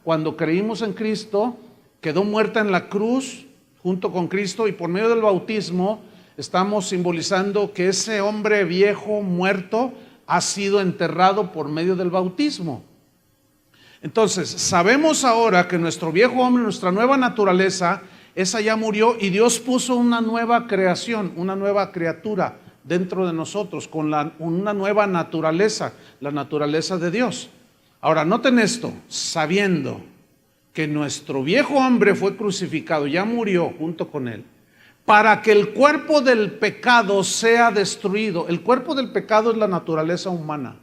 cuando creímos en Cristo, quedó muerta en la cruz junto con Cristo, y por medio del bautismo estamos simbolizando que ese hombre viejo muerto ha sido enterrado por medio del bautismo. Entonces, sabemos ahora que nuestro viejo hombre, nuestra nueva naturaleza, esa ya murió, y Dios puso una nueva creación, una nueva criatura dentro de nosotros, con una nueva naturaleza, la naturaleza de Dios. Ahora, noten esto, sabiendo que nuestro viejo hombre fue crucificado, ya murió junto con él, para que el cuerpo del pecado sea destruido. El cuerpo del pecado es la naturaleza humana.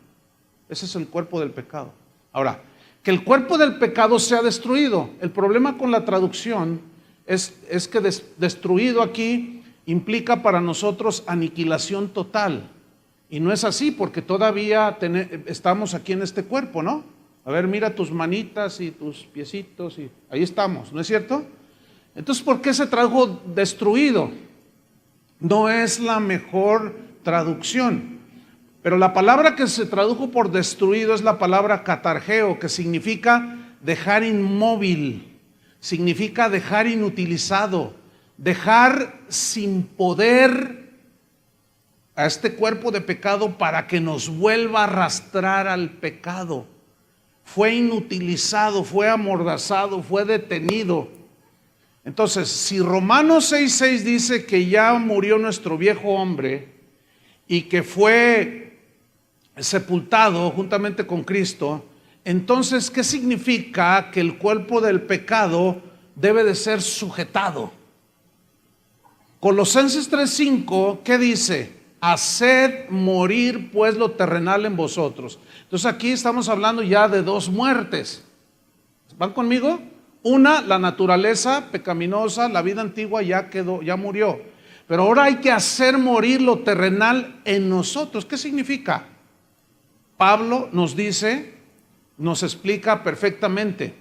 Ese es el cuerpo del pecado. Ahora, que el cuerpo del pecado sea destruido. El problema con la traducción es que destruido aquí implica para nosotros aniquilación total. Y no es así, porque todavía estamos aquí en este cuerpo, ¿no? A ver, mira tus manitas y tus piecitos, y ahí estamos, ¿no es cierto? Entonces, ¿por qué se tradujo destruido? No es la mejor traducción. Pero la palabra que se tradujo por destruido es la palabra catargeo, que significa dejar inmóvil, significa dejar inutilizado, dejar sin poder a este cuerpo de pecado para que nos vuelva a arrastrar al pecado. Fue inutilizado, fue amordazado, fue detenido. Entonces, si Romanos 6:6 dice que ya murió nuestro viejo hombre y que fue sepultado juntamente con Cristo, entonces, ¿qué significa que el cuerpo del pecado debe de ser sujetado? Colosenses 3:5, ¿qué dice? Haced morir pues lo terrenal en vosotros. Entonces aquí estamos hablando ya de dos muertes. ¿Van conmigo? Una, la naturaleza pecaminosa, la vida antigua ya quedó, ya murió. Pero ahora hay que hacer morir lo terrenal en nosotros. ¿Qué significa? Pablo nos dice, nos explica perfectamente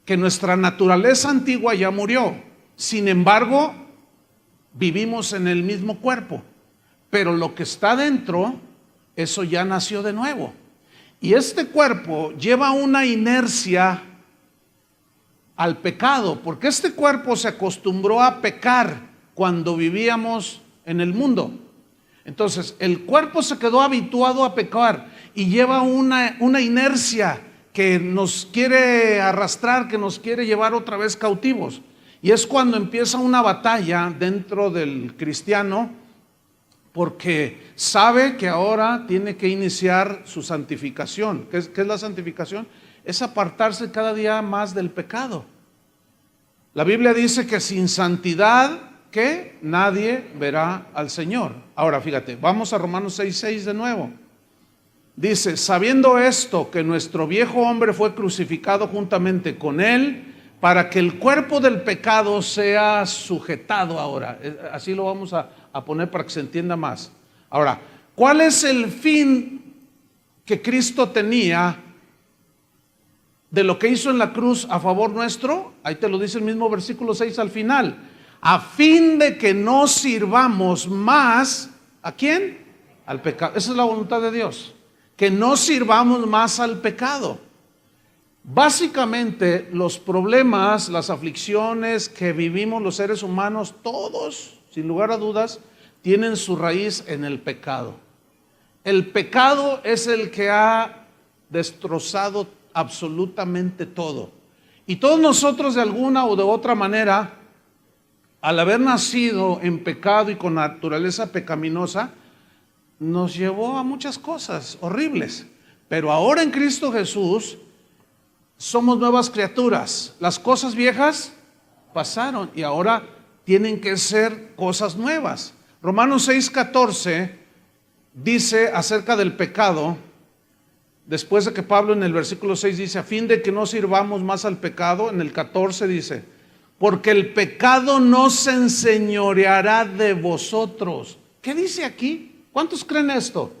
que nuestra naturaleza antigua ya murió. Sin embargo, vivimos en el mismo cuerpo, pero lo que está dentro, eso ya nació de nuevo. Y este cuerpo lleva una inercia al pecado, porque este cuerpo se acostumbró a pecar cuando vivíamos en el mundo. Entonces, el cuerpo se quedó habituado a pecar y lleva una inercia que nos quiere arrastrar, que nos quiere llevar otra vez cautivos. Y es cuando empieza una batalla dentro del cristiano, porque sabe que ahora tiene que iniciar su santificación. ¿Qué es la santificación? Es apartarse cada día más del pecado. La Biblia dice que sin santidad, ¿qué? Nadie verá al Señor. Ahora fíjate, vamos a Romanos 6:6 de nuevo. Dice, sabiendo esto, que nuestro viejo hombre fue crucificado juntamente con él, para que el cuerpo del pecado sea sujetado ahora. Así lo vamos a poner para que se entienda más. Ahora, ¿cuál es el fin que Cristo tenía de lo que hizo en la cruz a favor nuestro? Ahí te lo dice el mismo versículo 6 al final. A fin de que no sirvamos más, ¿a quién? Al pecado. Esa es la voluntad de Dios, que no sirvamos más al pecado. Básicamente los problemas, las aflicciones que vivimos los seres humanos, todos, sin lugar a dudas, tienen su raíz en el pecado. El pecado es el que ha destrozado absolutamente todo. Y todos nosotros, de alguna o de otra manera, al haber nacido en pecado y con naturaleza pecaminosa, nos llevó a muchas cosas horribles. Pero ahora en Cristo Jesús somos nuevas criaturas. Las cosas viejas pasaron y ahora tienen que ser cosas nuevas. Romanos 6:14 dice acerca del pecado, después de que Pablo en el versículo 6 dice, a fin de que no sirvamos más al pecado, en el 14 dice, porque el pecado no se enseñoreará de vosotros. ¿Qué dice aquí? ¿Cuántos creen esto?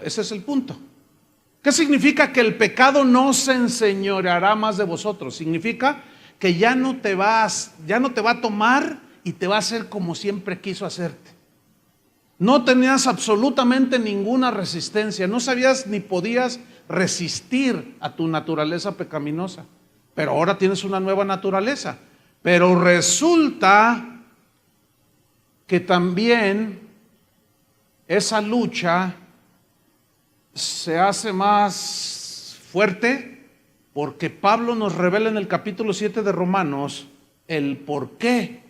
Ese es el punto. ¿Qué significa que el pecado no se enseñoreará más de vosotros? Significa que ya no te va a tomar y te va a hacer como siempre quiso hacerte. No tenías absolutamente ninguna resistencia, no sabías ni podías resistir a tu naturaleza pecaminosa. Pero ahora tienes una nueva naturaleza. Pero resulta que también esa lucha se hace más fuerte porque Pablo nos revela en el capítulo 7 de Romanos el por qué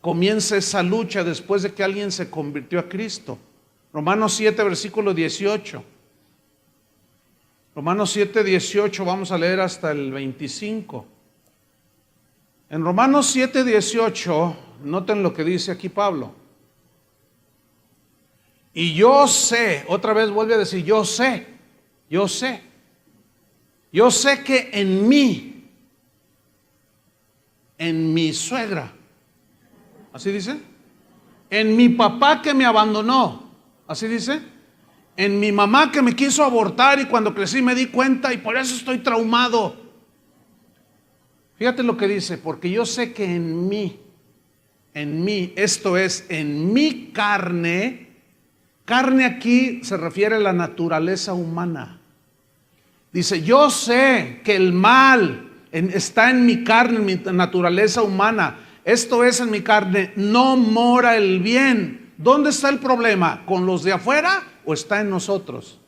comienza esa lucha después de que alguien se convirtió a Cristo. Romanos 7, versículo 18. Romanos 7, 18, vamos a leer hasta el 25. En Romanos 7, 18, noten lo que dice aquí Pablo. Y yo sé, otra vez vuelve a decir, yo sé que en mi suegra, ¿así dice? En mi papá que me abandonó, ¿así dice? En mi mamá que me quiso abortar y cuando crecí me di cuenta y por eso estoy traumado. Fíjate lo que dice, porque yo sé que en mí, esto es, en mi carne aquí se refiere a la naturaleza humana. Dice, yo sé que el mal está en mi carne, en mi naturaleza humana. Esto es, en mi carne no mora el bien. ¿Dónde está el problema? ¿Con los de afuera o está en nosotros?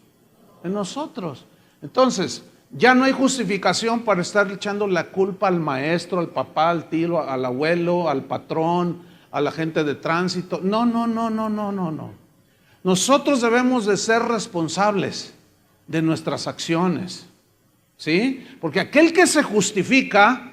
En nosotros. Entonces, ya no hay justificación para estar echando la culpa al maestro, al papá, al tío, al abuelo, al patrón, a la gente de tránsito. No. Nosotros debemos de ser responsables de nuestras acciones, ¿sí? Porque aquel que se justifica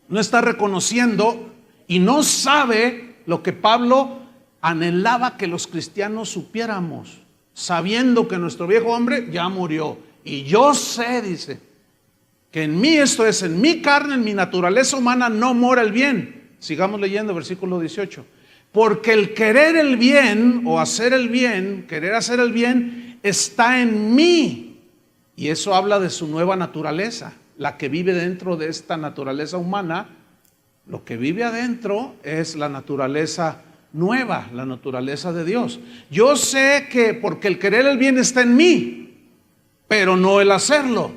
no está reconociendo y no sabe lo que Pablo anhelaba que los cristianos supiéramos, sabiendo que nuestro viejo hombre ya murió. Y yo sé, dice, que en mí, esto es, en mi carne, en mi naturaleza humana no mora el bien. Sigamos leyendo versículo 18. Porque el querer el bien o hacer el bien, querer hacer el bien, está en mí. Y eso habla de su nueva naturaleza, la que vive dentro de esta naturaleza humana. Lo que vive adentro es la naturaleza nueva, la naturaleza de Dios. Yo sé que porque el querer el bien está en mí, pero no el hacerlo.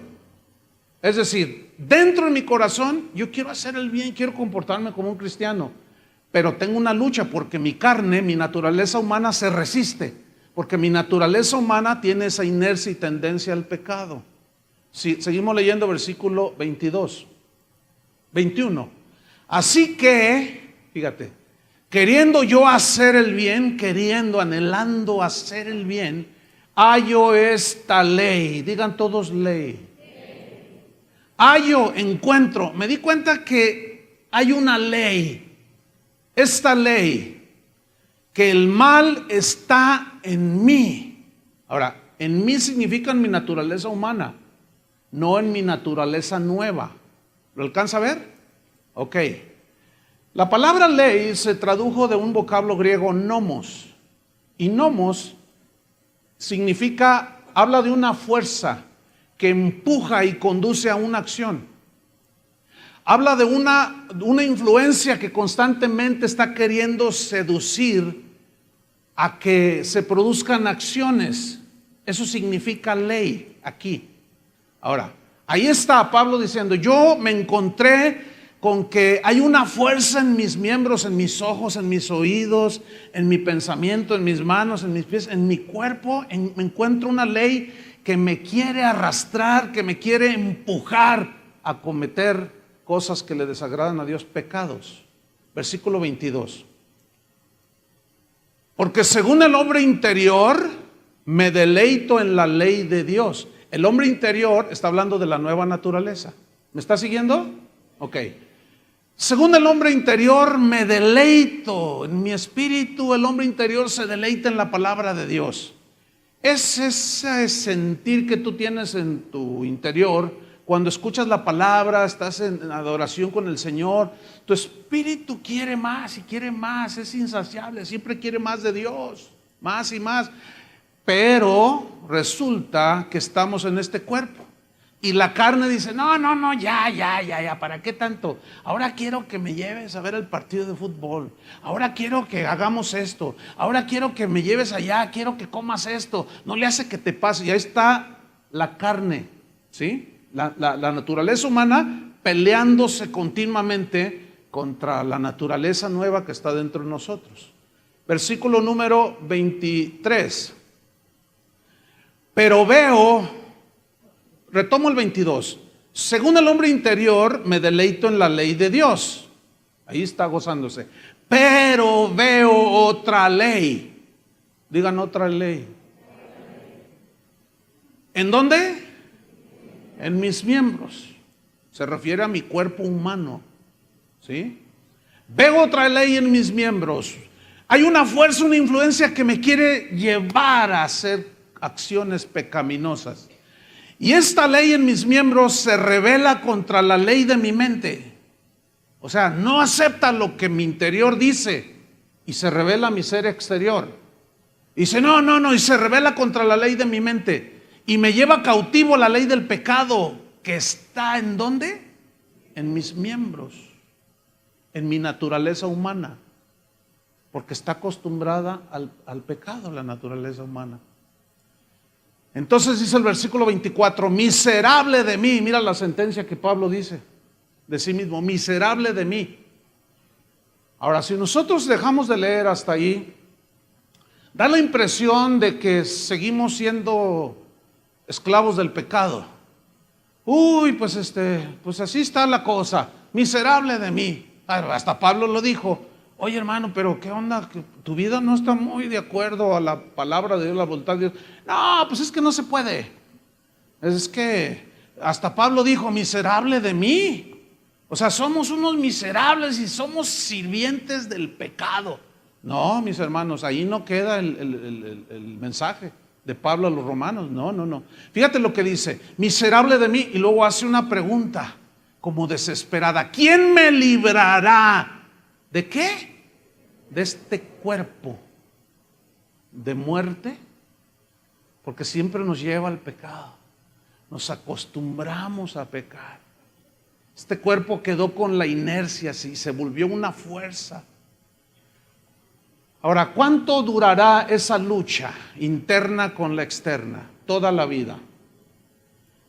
Es decir, dentro de mi corazón yo quiero hacer el bien, quiero comportarme como un cristiano, pero tengo una lucha porque mi carne, mi naturaleza humana se resiste, porque mi naturaleza humana tiene esa inercia y tendencia al pecado. Sí, seguimos leyendo versículo 21. Así que, fíjate, queriendo yo hacer el bien, anhelando hacer el bien, hallo esta ley. Digan todos ley. Encuentro, me di cuenta que hay una ley. Esta ley, que el mal está en mí. Ahora, en mí significa en mi naturaleza humana, no en mi naturaleza nueva. ¿Lo alcanza a ver? Ok. La palabra ley se tradujo de un vocablo griego nomos. Y nomos significa, habla de una fuerza que empuja y conduce a una acción. Habla de una influencia que constantemente está queriendo seducir a que se produzcan acciones. Eso significa ley aquí. Ahora, ahí está Pablo diciendo, yo me encontré con que hay una fuerza en mis miembros, en mis ojos, en mis oídos, en mi pensamiento, en mis manos, en mis pies, en mi cuerpo. Me encuentro una ley que me quiere arrastrar, que me quiere empujar a cometer cosas que le desagradan a Dios, pecados. Versículo 22. Porque según el hombre interior, me deleito en la ley de Dios. El hombre interior está hablando de la nueva naturaleza. ¿Me está siguiendo? Ok. Según el hombre interior, me deleito. En mi espíritu, el hombre interior se deleita en la palabra de Dios. Es ese sentir que tú tienes en tu interior. Cuando escuchas la palabra, estás en adoración con el Señor, tu espíritu quiere más y quiere más, es insaciable, siempre quiere más de Dios, más y más. Pero resulta que estamos en este cuerpo y la carne dice, no, ya, ¿para qué tanto? Ahora quiero que me lleves a ver el partido de fútbol, ahora quiero que hagamos esto, ahora quiero que me lleves allá, quiero que comas esto, no le hace que te pase. Y ahí está la carne, ¿sí? La naturaleza humana peleándose continuamente contra la naturaleza nueva que está dentro de nosotros. Versículo número 23. Pero veo, retomo el 22. Según el hombre interior, me deleito en la ley de Dios. Ahí está gozándose. Pero veo otra ley. Digan otra ley. ¿En dónde? En mis miembros. Se refiere a mi cuerpo humano. ¿Sí? Veo otra ley en mis miembros. Hay una fuerza, una influencia que me quiere llevar a hacer acciones pecaminosas. Y esta ley en mis miembros se rebela contra la ley de mi mente. O sea, no acepta lo que mi interior dice y se revela mi ser exterior. Dice, no, y se revela contra la ley de mi mente y me lleva cautivo la ley del pecado que está ¿en dónde? En mis miembros, en mi naturaleza humana, porque está acostumbrada al pecado, la naturaleza humana. Entonces dice el versículo 24, miserable de mí. Mira la sentencia que Pablo dice de sí mismo, miserable de mí. Ahora, si nosotros dejamos de leer hasta ahí, da la impresión de que seguimos siendo esclavos del pecado. Uy, pues así está la cosa, miserable de mí. Hasta Pablo lo dijo. Oye, hermano, pero ¿qué onda? Que tu vida no está muy de acuerdo a la palabra de Dios, la voluntad de Dios. No, pues es que no se puede. Es que hasta Pablo dijo, miserable de mí. O sea, somos unos miserables y somos sirvientes del pecado. No, mis hermanos, ahí no queda el mensaje de Pablo a los romanos. No. Fíjate lo que dice, miserable de mí. Y luego hace una pregunta como desesperada. ¿Quién me librará? ¿De qué? De este cuerpo de muerte, porque siempre nos lleva al pecado. Nos acostumbramos a pecar. Este cuerpo quedó con la inercia, sí, se volvió una fuerza. Ahora, ¿cuánto durará esa lucha interna con la externa? Toda la vida.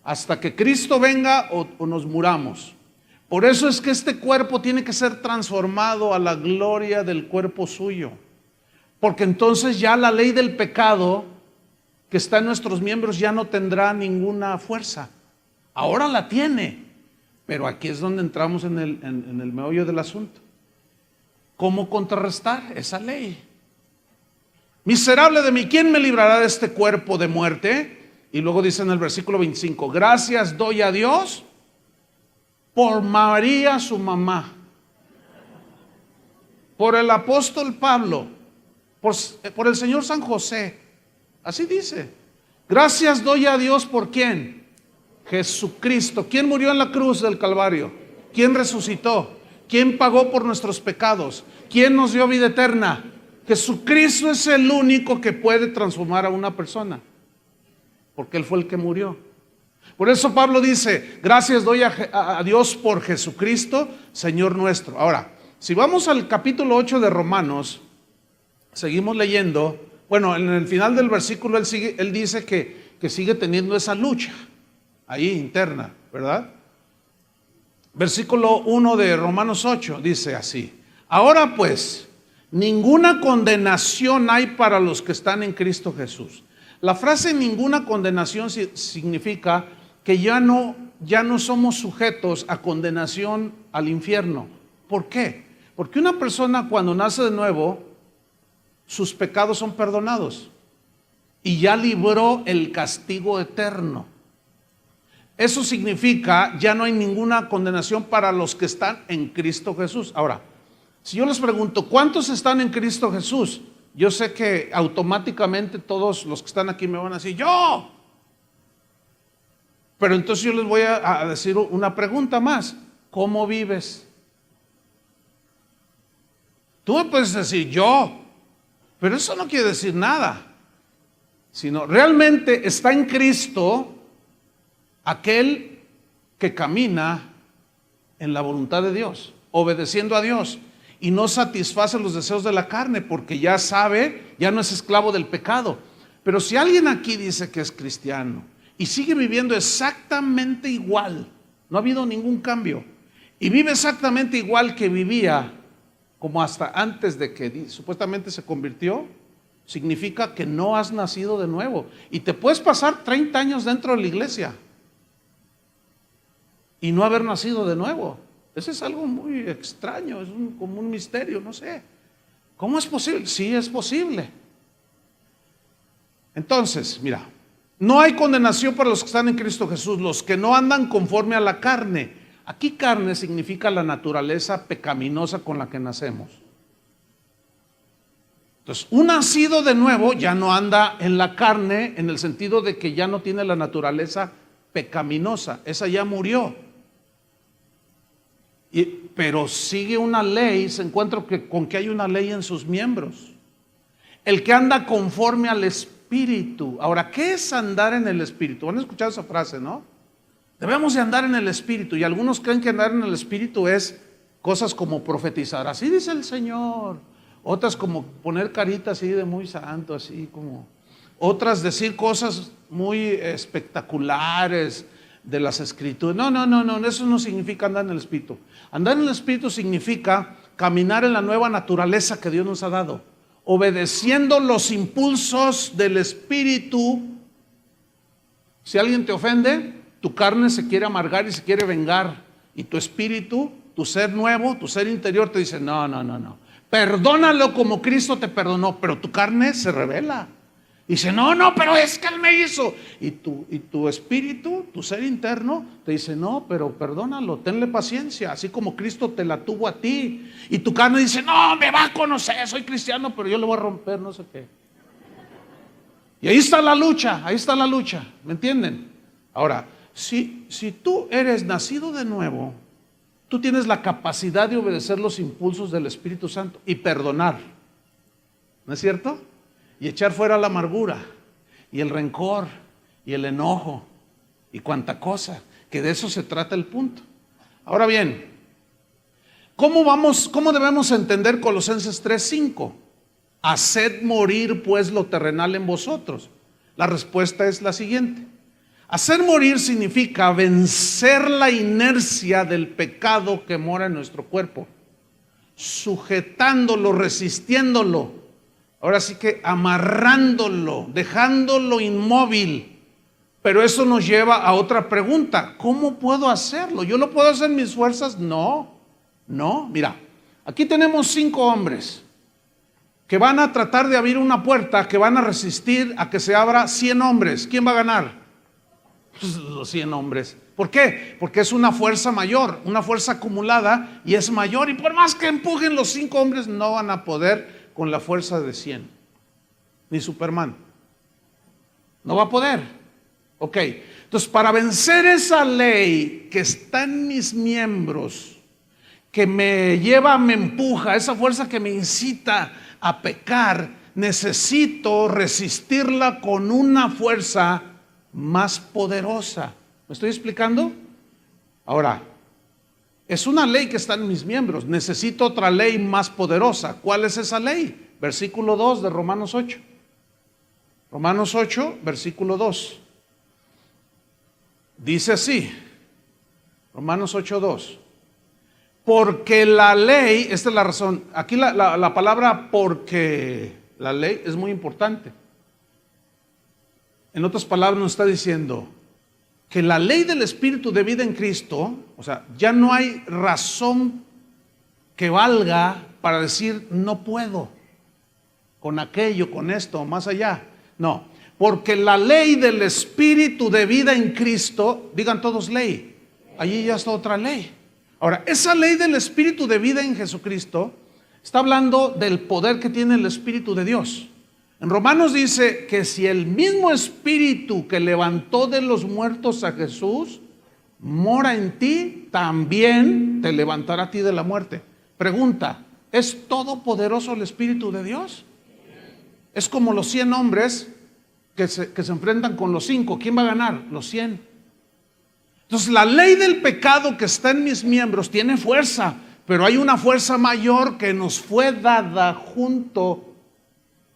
Hasta que Cristo venga o nos muramos. Por eso es que este cuerpo tiene que ser transformado a la gloria del cuerpo suyo. Porque entonces ya la ley del pecado que está en nuestros miembros ya no tendrá ninguna fuerza. Ahora la tiene, pero aquí es donde entramos en el meollo del asunto. ¿Cómo contrarrestar esa ley? Miserable de mí, ¿quién me librará de este cuerpo de muerte? Y luego dice en el versículo 25, gracias doy a Dios por María su mamá, por el apóstol Pablo, por el Señor San José. Así dice. Gracias doy a Dios por ¿quién? Jesucristo. ¿Quién murió en la cruz del Calvario? ¿Quién resucitó? ¿Quién pagó por nuestros pecados? ¿Quién nos dio vida eterna? Jesucristo es el único que puede transformar a una persona, porque Él fue el que murió. Por eso Pablo dice, gracias doy a Dios por Jesucristo, Señor nuestro. Ahora, si vamos al capítulo 8 de Romanos, seguimos leyendo. Bueno, en el final del versículo él dice que sigue teniendo esa lucha ahí interna, ¿verdad? Versículo 1 de Romanos 8 dice así, ahora pues, ninguna condenación hay para los que están en Cristo Jesús. La frase ninguna condenación significa que ya no somos sujetos a condenación al infierno. ¿Por qué? Porque una persona cuando nace de nuevo, sus pecados son perdonados y ya libró el castigo eterno. Eso significa ya no hay ninguna condenación para los que están en Cristo Jesús. Ahora, si yo les pregunto, ¿cuántos están en Cristo Jesús? Yo sé que automáticamente todos los que están aquí me van a decir, ¡yo! Pero entonces yo les voy a decir una pregunta más. ¿Cómo vives? Tú me puedes decir, yo, pero eso no quiere decir nada. Sino, realmente está en Cristo aquel que camina en la voluntad de Dios, obedeciendo a Dios. Y no satisface los deseos de la carne, porque ya sabe, ya no es esclavo del pecado. Pero si alguien aquí dice que es cristiano y sigue viviendo exactamente igual. No ha habido ningún cambio. Y vive exactamente igual que vivía como hasta antes de que supuestamente se convirtió, significa que no has nacido de nuevo. Y te puedes pasar 30 años dentro de la iglesia y no haber nacido de nuevo. Eso es algo muy extraño, es como un misterio, no sé. ¿Cómo es posible? Sí, es posible. Entonces, mira, no hay condenación para los que están en Cristo Jesús, los que no andan conforme a la carne. Aquí carne significa la naturaleza pecaminosa con la que nacemos. Entonces, un nacido de nuevo ya no anda en la carne en el sentido de que ya no tiene la naturaleza pecaminosa, esa ya murió. Pero sigue una ley, se encuentra con que hay una ley en sus miembros. El que anda conforme al Espíritu. Ahora, ¿qué es andar en el Espíritu? Van a escuchar esa frase, ¿no? Debemos de andar en el Espíritu. Y algunos creen que andar en el Espíritu es cosas como profetizar. Así dice el Señor. Otras como poner carita así de muy santo, así como. Otras decir cosas muy espectaculares de las Escrituras. No, eso no significa andar en el Espíritu. Andar en el Espíritu significa caminar en la nueva naturaleza que Dios nos ha dado, obedeciendo los impulsos del Espíritu. Si alguien te ofende, tu carne se quiere amargar y se quiere vengar, y tu espíritu, tu ser nuevo, tu ser interior te dice, no, perdónalo como Cristo te perdonó, pero tu carne se rebela. Dice, no, pero es que Él me hizo. Y tu espíritu, tu ser interno, te dice, no, pero perdónalo, tenle paciencia, así como Cristo te la tuvo a ti. Y tu carne dice, no, me va a conocer, soy cristiano, pero yo le voy a romper, no sé qué. Y ahí está la lucha, ¿me entienden? Ahora, si tú eres nacido de nuevo, tú tienes la capacidad de obedecer los impulsos del Espíritu Santo y perdonar, ¿no es cierto? Y echar fuera la amargura y el rencor y el enojo y cuanta cosa, que de eso se trata el punto. Ahora bien, ¿cómo debemos entender Colosenses 3:5? Haced morir pues lo terrenal en vosotros. La respuesta es la siguiente. Hacer morir significa vencer la inercia del pecado que mora en nuestro cuerpo, sujetándolo, resistiéndolo. Ahora sí que amarrándolo, dejándolo inmóvil. Pero eso nos lleva a otra pregunta. ¿Cómo puedo hacerlo? ¿Yo lo puedo hacer en mis fuerzas? No. Mira, aquí tenemos 5 hombres que van a tratar de abrir una puerta, que van a resistir a que se abra 100 hombres. ¿Quién va a ganar? Pues los 100 hombres. ¿Por qué? Porque es una fuerza mayor, una fuerza acumulada y es mayor. Y por más que empujen los 5 hombres, no van a poder con la fuerza de 100. Ni Superman. No va a poder. Ok. Entonces, para vencer esa ley que está en mis miembros, que me lleva, me empuja, esa fuerza que me incita a pecar, necesito resistirla con una fuerza más poderosa. ¿Me estoy explicando? Ahora, es una ley que está en mis miembros. Necesito otra ley más poderosa. ¿Cuál es esa ley? Versículo 2 de Romanos 8. Romanos 8, versículo 2. Dice así. Romanos 8, 2. Porque la ley, esta es la razón. Aquí la palabra porque la ley es muy importante. En otras palabras nos está diciendo que la ley del Espíritu de vida en Cristo, o sea, ya no hay razón que valga para decir no puedo con aquello, con esto, más allá. No, porque la ley del Espíritu de vida en Cristo, digan todos ley, allí ya está otra ley. Ahora, esa ley del Espíritu de vida en Jesucristo está hablando del poder que tiene el Espíritu de Dios. En Romanos dice que si el mismo Espíritu que levantó de los muertos a Jesús mora en ti, también te levantará a ti de la muerte. Pregunta, ¿es todopoderoso el Espíritu de Dios? Es como los 100 hombres que se enfrentan con los 5. ¿Quién va a ganar? Los 100. Entonces la ley del pecado que está en mis miembros tiene fuerza, pero hay una fuerza mayor que nos fue dada junto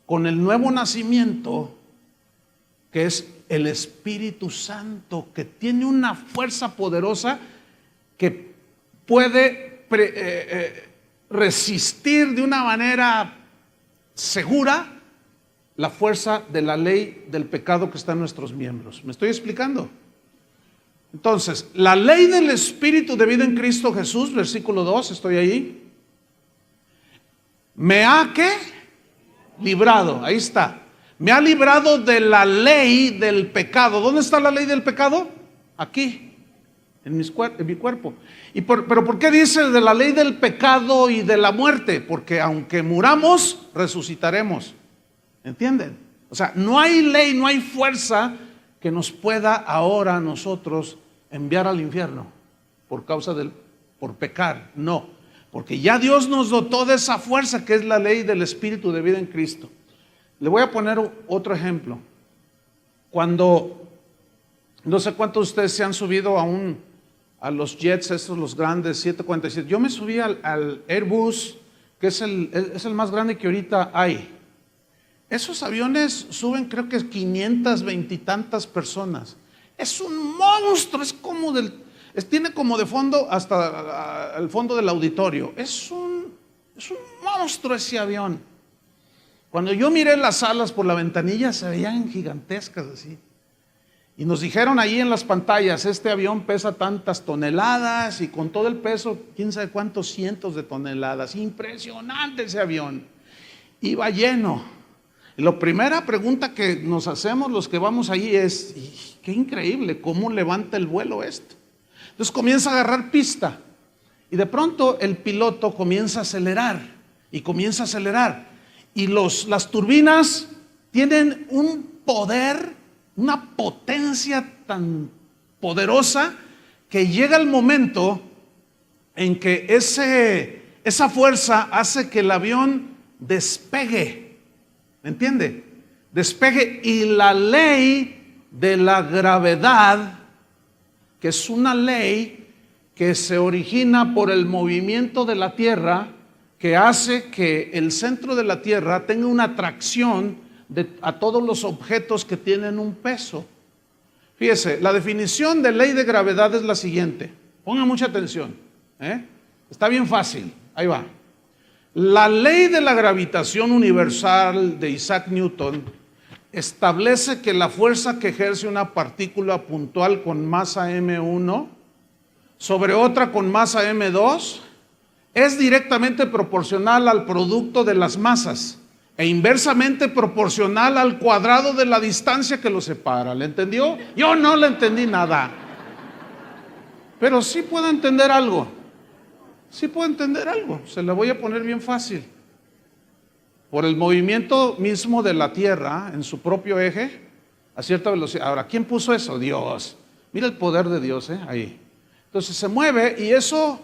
con el nuevo nacimiento, que es el Espíritu Santo, que tiene una fuerza poderosa que puede resistir de una manera segura la fuerza de la ley del pecado que está en nuestros miembros. ¿Me estoy explicando? Entonces, la ley del Espíritu de vida en Cristo Jesús, versículo 2, estoy ahí. Me ha, ¿qué? Librado, ahí está. Me ha librado de la ley del pecado. ¿Dónde está la ley del pecado? Aquí, en mi cuerpo. Pero ¿por qué dice de la ley del pecado y de la muerte? Porque aunque muramos, resucitaremos. ¿Entienden? O sea, no hay ley, no hay fuerza que nos pueda ahora nosotros enviar al infierno por pecar. No, porque ya Dios nos dotó de esa fuerza que es la ley del Espíritu de vida en Cristo. Le voy a poner otro ejemplo. Cuando, no sé cuántos de ustedes se han subido a los jets, estos los grandes, 747. Yo me subí al Airbus, que es el más grande que ahorita hay. Esos aviones suben creo que 520 y tantas personas. Es un monstruo, es como tiene como de fondo hasta el fondo del auditorio. Es un monstruo ese avión. Cuando yo miré las alas por la ventanilla se veían gigantescas así. Y nos dijeron ahí en las pantallas, este avión pesa tantas toneladas y con todo el peso, quién sabe cuántos cientos de toneladas. Impresionante ese avión. Iba lleno. Y la primera pregunta que nos hacemos los que vamos ahí es, qué increíble, ¿cómo levanta el vuelo esto? Entonces comienza a agarrar pista y de pronto el piloto comienza a acelerar y comienza a acelerar. Y las turbinas tienen un poder, una potencia tan poderosa que llega el momento en que esa fuerza hace que el avión despegue. ¿Me entiende? Despegue. Y la ley de la gravedad, que es una ley que se origina por el movimiento de la Tierra, que hace que el centro de la Tierra tenga una atracción a todos los objetos que tienen un peso. Fíjese, la definición de ley de gravedad es la siguiente. Ponga mucha atención. Está bien fácil. Ahí va. La ley de la gravitación universal de Isaac Newton establece que la fuerza que ejerce una partícula puntual con masa m1 sobre otra con masa m2 es directamente proporcional al producto de las masas e inversamente proporcional al cuadrado de la distancia que los separa. ¿Le entendió? Yo no le entendí nada. Pero sí puedo entender algo. Sí puedo entender algo. Se la voy a poner bien fácil. Por el movimiento mismo de la Tierra en su propio eje a cierta velocidad. Ahora, ¿quién puso eso? Dios. Mira el poder de Dios, ahí. Entonces se mueve y eso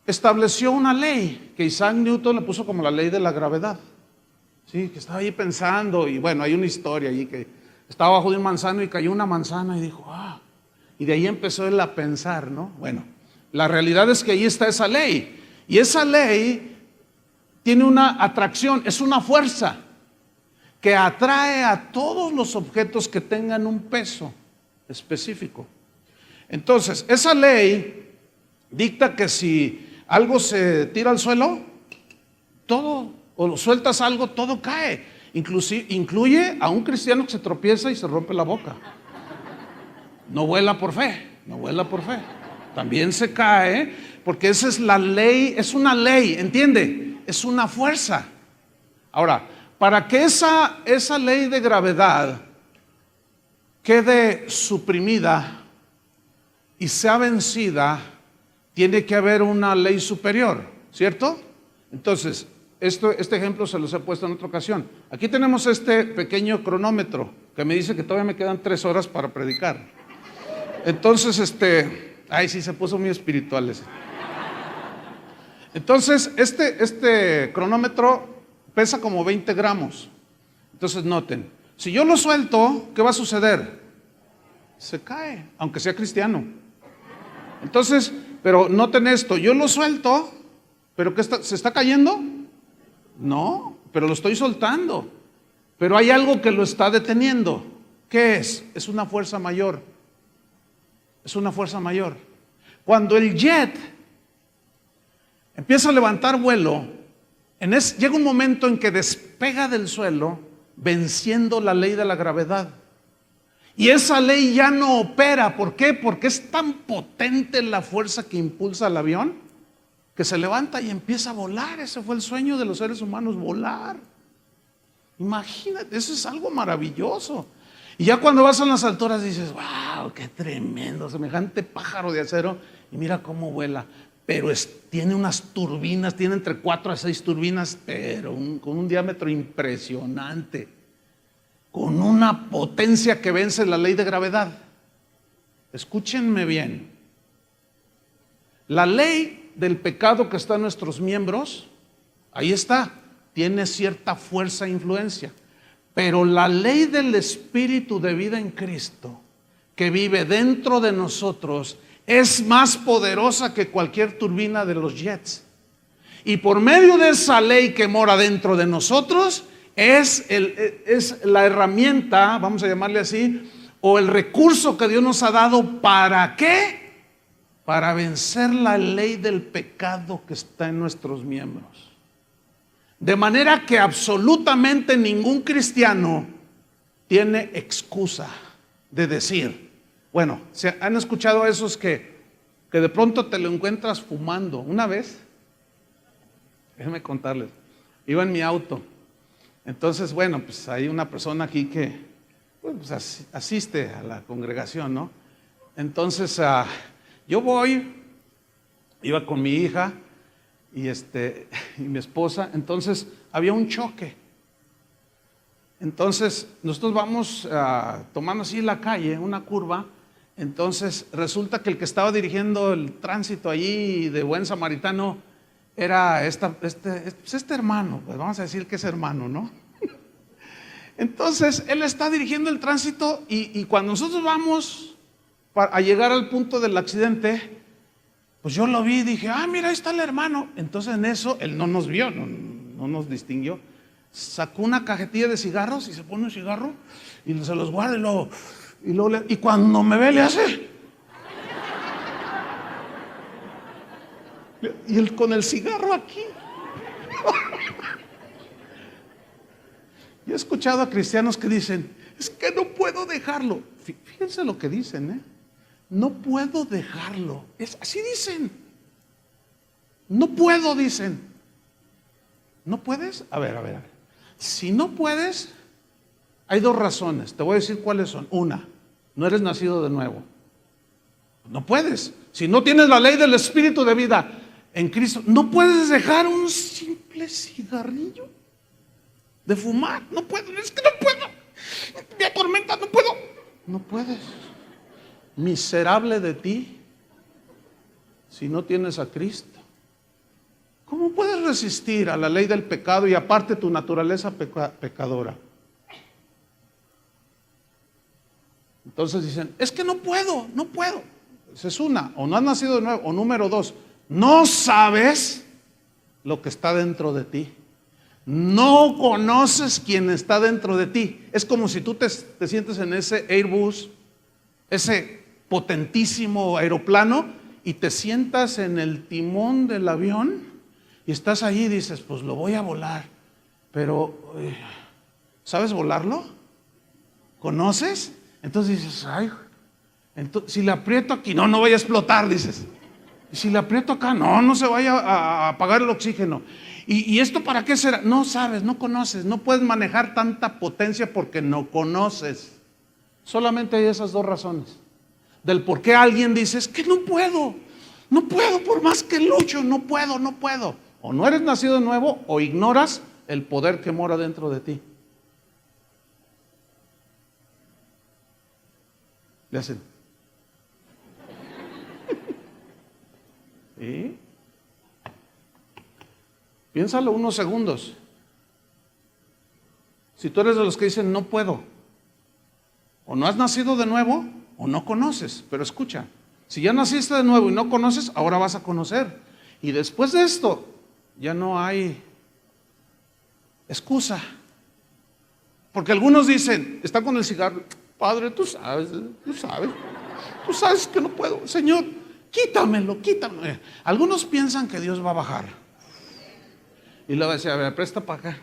estableció una ley que Isaac Newton le puso como la ley de la gravedad. Sí, que estaba ahí pensando y bueno, hay una historia allí que estaba bajo de un manzano y cayó una manzana y dijo, y de ahí empezó él a pensar, ¿no? Bueno, la realidad es que ahí está esa ley y esa ley tiene una atracción, es una fuerza que atrae a todos los objetos que tengan un peso específico. Entonces, esa ley dicta que si algo se tira al suelo, todo, o sueltas algo, todo cae. Incluye a un cristiano que se tropieza y se rompe la boca. No vuela por fe, no vuela por fe. También se cae, porque esa es la ley, es una ley, ¿entiende? Es una fuerza. Ahora, para que esa ley de gravedad quede suprimida y sea vencida, tiene que haber una ley superior, ¿cierto? Entonces, este ejemplo se los he puesto en otra ocasión. Aquí tenemos este pequeño cronómetro que me dice que todavía me quedan 3 horas para predicar. Entonces, ay, sí, se puso muy espiritual ese. Entonces, este cronómetro pesa como 20 gramos. Entonces, noten, si yo lo suelto, ¿qué va a suceder? Se cae, aunque sea cristiano. Entonces, pero noten esto, yo lo suelto, pero ¿qué ¿se está cayendo? No, pero lo estoy soltando. Pero hay algo que lo está deteniendo. ¿Qué es? Es una fuerza mayor. Es una fuerza mayor. Cuando el jet empieza a levantar vuelo, llega un momento en que despega del suelo venciendo la ley de la gravedad. Y esa ley ya no opera. ¿Por qué? Porque es tan potente la fuerza que impulsa al avión que se levanta y empieza a volar. Ese fue el sueño de los seres humanos, volar. Imagínate, eso es algo maravilloso. Y ya cuando vas a las alturas dices, wow, qué tremendo, semejante pájaro de acero. Y mira cómo vuela. Pero tiene unas turbinas, tiene entre 4 a 6 turbinas, pero con un diámetro impresionante. Con una potencia que vence la ley de gravedad. Escúchenme bien. La ley del pecado que está en nuestros miembros, ahí está, tiene cierta fuerza e influencia. Pero la ley del Espíritu de vida en Cristo, que vive dentro de nosotros, es más poderosa que cualquier turbina de los jets. Y por medio de esa ley que mora dentro de nosotros, es la herramienta, vamos a llamarle así, o el recurso que Dios nos ha dado. ¿Para qué? Para vencer la ley del pecado que está en nuestros miembros. De manera que absolutamente ningún cristiano tiene excusa de decir, bueno, ¿se han escuchado a esos que de pronto te lo encuentras fumando? Una vez, déjenme contarles, iba en mi auto. Entonces, bueno, pues hay una persona aquí que pues, asiste a la congregación, ¿no? Entonces, yo iba con mi hija y mi esposa. Entonces, había un choque. Entonces, nosotros vamos tomando así la calle, una curva. Entonces, resulta que el que estaba dirigiendo el tránsito allí de buen samaritano era este hermano, pues vamos a decir que es hermano, ¿no? Entonces, él está dirigiendo el tránsito y cuando nosotros vamos a llegar al punto del accidente, pues yo lo vi y dije, mira, ahí está el hermano. Entonces en eso, él no nos vio, no nos distinguió. Sacó una cajetilla de cigarros y se pone un cigarro y se los guarda y cuando me ve le hace. Y él con el cigarro aquí. Yo he escuchado a cristianos que dicen, es que no puedo dejarlo. Fíjense lo que dicen, no puedo dejarlo. Así dicen. No puedo, dicen. ¿No puedes? A ver. Si no puedes, hay 2 razones. Te voy a decir cuáles son. Una, no eres nacido de nuevo. No puedes. Si no tienes la ley del Espíritu de vida en Cristo, no puedes dejar un simple cigarrillo de fumar. No puedo, es que no puedo. Me atormenta, no puedo. No puedes. Miserable de ti si no tienes a Cristo. ¿Cómo puedes resistir a la ley del pecado y aparte tu naturaleza pecadora? Entonces dicen, es que no puedo. Esa es una, o no has nacido de nuevo, o número 2, no sabes lo que está dentro de ti. No conoces quién está dentro de ti. Es como si tú te sientes en ese Airbus, ese potentísimo aeroplano, y te sientas en el timón del avión y estás allí y dices, pues lo voy a volar, pero ¿sabes volarlo? ¿Conoces? Entonces dices, si le aprieto aquí, no vaya a explotar, dices. Y si le aprieto acá, no se vaya a apagar el oxígeno. ¿Y esto para qué será? No sabes, no conoces, no puedes manejar tanta potencia porque no conoces. Solamente hay esas 2 razones del por qué alguien dice, es que no puedo, por más que lucho, no puedo. O no eres nacido de nuevo o ignoras el poder que mora dentro de ti. Le hacen. ¿Sí? Piénsalo unos segundos. Si tú eres de los que dicen no puedo, o no has nacido de nuevo o no conoces. Pero escucha, si ya naciste de nuevo y no conoces, ahora vas a conocer. Y después de esto ya no hay excusa. Porque algunos dicen, está con el cigarro, Padre, tú sabes que no puedo. Señor, quítamelo. Algunos piensan que Dios va a bajar. Y luego decía, a ver, presta para acá.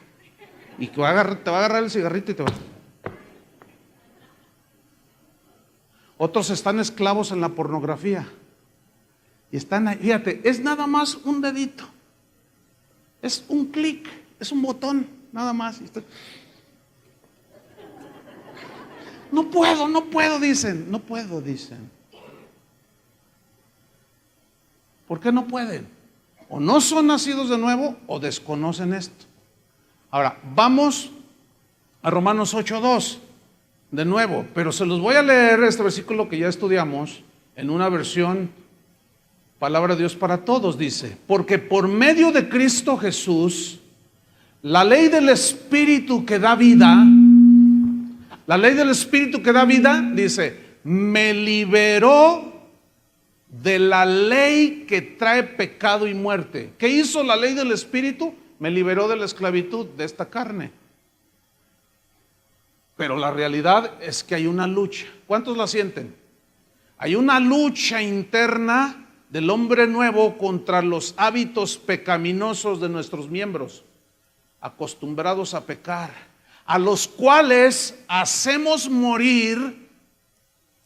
Y que te va a agarrar el cigarrito y te va. Otros están esclavos en la pornografía. Y están ahí, fíjate, es nada más un dedito. Es un clic, es un botón, nada más. No puedo, dicen. No puedo, dicen. ¿Por qué no pueden? O no son nacidos de nuevo o desconocen esto. Ahora, vamos a Romanos 8:2 de nuevo, pero se los voy a leer este versículo que ya estudiamos en una versión Palabra de Dios para todos. Dice, porque por medio de Cristo Jesús, la ley del Espíritu que da vida, dice, me liberó de la ley que trae pecado y muerte. ¿Qué hizo la ley del Espíritu? Me liberó de la esclavitud de esta carne. Pero la realidad es que hay una lucha. ¿Cuántos la sienten? Hay una lucha interna del hombre nuevo contra los hábitos pecaminosos de nuestros miembros, acostumbrados a pecar, a los cuales hacemos morir,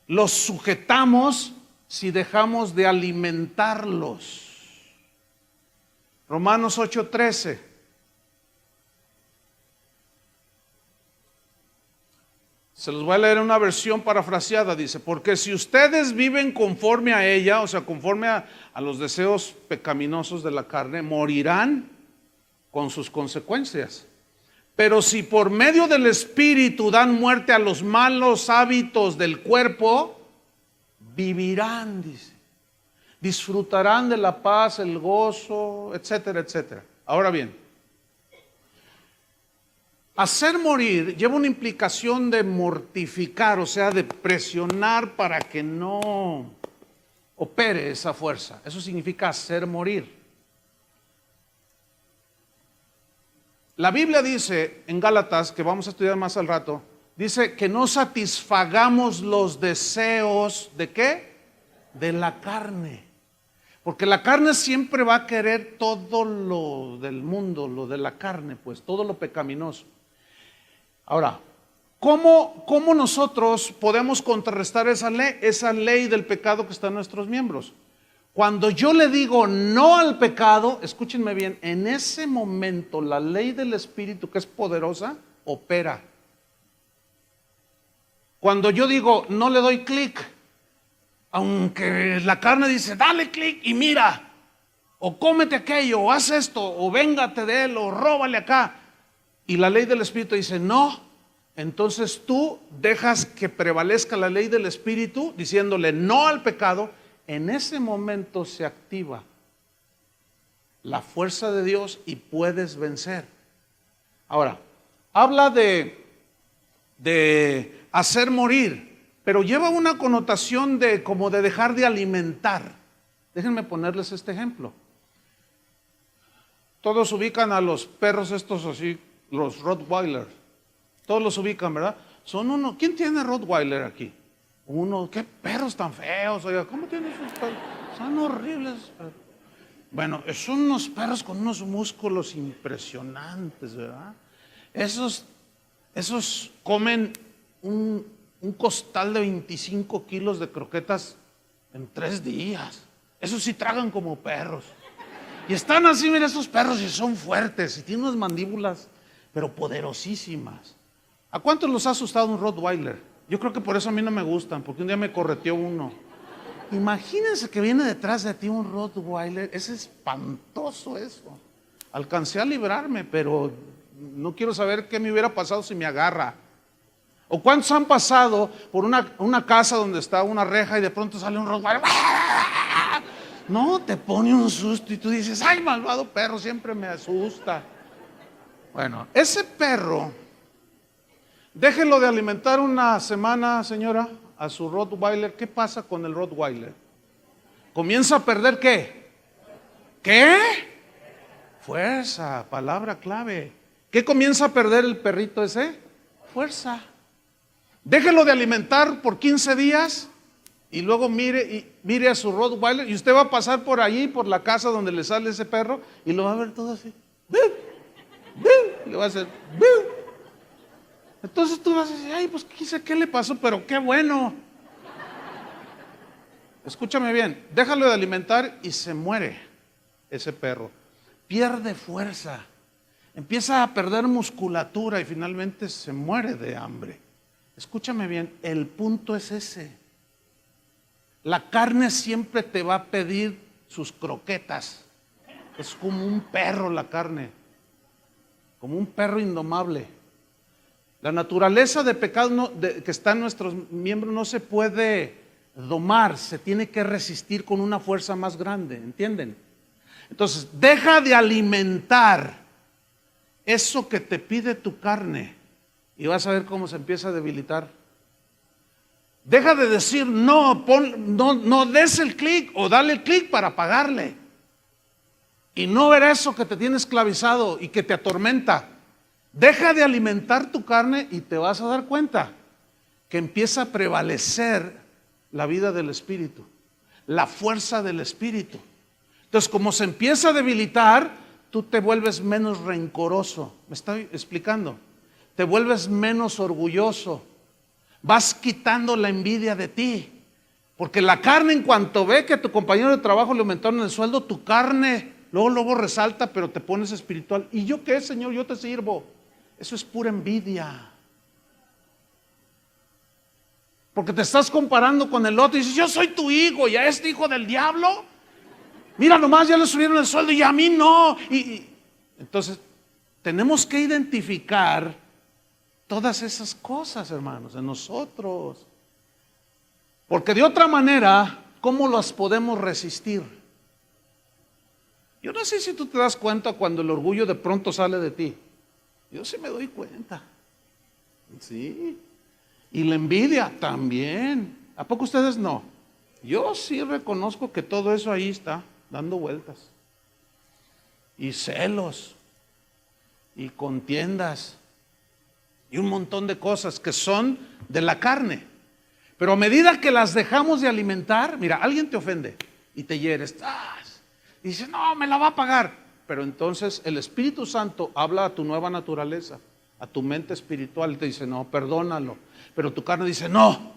los sujetamos si dejamos de alimentarlos. Romanos 8:13. Se los voy a leer en una versión parafraseada. Dice, porque si ustedes viven conforme a ella, o sea, conforme a los deseos pecaminosos de la carne, morirán con sus consecuencias. Pero si por medio del Espíritu dan muerte a los malos hábitos del cuerpo, vivirán, dice. Disfrutarán de la paz, el gozo, etcétera, etcétera. Ahora bien, hacer morir lleva una implicación de mortificar, o sea, de presionar para que no opere esa fuerza. Eso significa hacer morir. La Biblia dice en Gálatas, que vamos a estudiar más al rato, dice que no satisfagamos los deseos ¿de qué? De la carne. Porque la carne siempre va a querer todo lo del mundo, lo de la carne, pues todo lo pecaminoso. Ahora, ¿cómo nosotros podemos contrarrestar esa ley del pecado que está en nuestros miembros? Cuando yo le digo no al pecado, escúchenme bien, en ese momento la ley del Espíritu, que es poderosa, opera. Cuando yo digo no le doy clic, aunque la carne dice dale clic y mira, o cómete aquello, o haz esto, o véngate de él, o róbale acá, y la ley del Espíritu dice no, entonces tú dejas que prevalezca la ley del Espíritu diciéndole no al pecado. En ese momento se activa la fuerza de Dios y puedes vencer. Ahora, habla de hacer morir, pero lleva una connotación de como de dejar de alimentar. Déjenme ponerles este ejemplo. Todos ubican a los perros estos así, los Rottweiler. Todos los ubican, ¿verdad? Son uno. ¿Quién tiene Rottweiler aquí? Uno. ¿Qué perros tan feos? Oiga, ¿cómo tienen esos perros? Son horribles. Bueno, son unos perros con unos músculos impresionantes, ¿verdad? Esos comen un costal de 25 kilos de croquetas en 3 días. Esos sí tragan como perros. Y están así, mira, esos perros y son fuertes y tienen unas mandíbulas, pero poderosísimas. ¿A cuántos los ha asustado un Rottweiler? Yo creo que por eso a mí no me gustan, porque un día me correteó uno. Imagínense que viene detrás de ti un Rottweiler, es espantoso eso. Alcancé a librarme, pero no quiero saber qué me hubiera pasado si me agarra. ¿O cuántos han pasado por una casa donde está una reja y de pronto sale un Rottweiler? No, te pone un susto y tú dices, ay, malvado perro, siempre me asusta. Bueno, ese perro, déjelo de alimentar una semana, señora, a su Rottweiler. ¿Qué pasa con el Rottweiler? Comienza a perder ¿qué? ¿Qué? Fuerza, palabra clave. ¿Qué comienza a perder el perrito ese? Fuerza. Déjelo de alimentar por 15 días y luego mire a su Rottweiler y usted va a pasar por allí, por la casa donde le sale ese perro y lo va a ver todo así. Y le va a hacer. Entonces tú vas a decir, ay, pues qué le pasó, pero qué bueno. Escúchame bien, déjalo de alimentar y se muere ese perro. Pierde fuerza, empieza a perder musculatura y finalmente se muere de hambre. Escúchame bien, el punto es ese. La carne siempre te va a pedir sus croquetas. Es como un perro la carne, como un perro indomable. La naturaleza de pecado que está en nuestros miembros no se puede domar, se tiene que resistir con una fuerza más grande, ¿entienden? Entonces, deja de alimentar eso que te pide tu carne y vas a ver cómo se empieza a debilitar. Deja de decir no des el clic o dale el clic para pagarle. Y no ver eso que te tiene esclavizado y que te atormenta. Deja de alimentar tu carne y te vas a dar cuenta que empieza a prevalecer la vida del Espíritu, la fuerza del Espíritu. Entonces, como se empieza a debilitar, tú te vuelves menos rencoroso. ¿Me estoy explicando? Te vuelves menos orgulloso. Vas quitando la envidia de ti. Porque la carne, en cuanto ve que a tu compañero de trabajo le aumentaron el sueldo, tu carne luego resalta, pero te pones espiritual. ¿Y yo qué, Señor? Yo te sirvo. Eso es pura envidia. Porque te estás comparando con el otro y dices, yo soy tu hijo y a este hijo del diablo, mira nomás, ya le subieron el sueldo y a mí no. Entonces, tenemos que identificar todas esas cosas, hermanos, en nosotros. Porque de otra manera, ¿cómo las podemos resistir? Yo no sé si tú te das cuenta cuando el orgullo de pronto sale de ti. Yo sí me doy cuenta. Sí. Y la envidia también. ¿A poco ustedes no? Yo sí reconozco que todo eso ahí está dando vueltas. Y celos. Y contiendas. Y un montón de cosas que son de la carne. Pero a medida que las dejamos de alimentar, mira, alguien te ofende y te hieres. Y dices, no, me la va a pagar. Pero entonces el Espíritu Santo habla a tu nueva naturaleza, a tu mente espiritual, y te dice, no, perdónalo. Pero tu carne dice, no.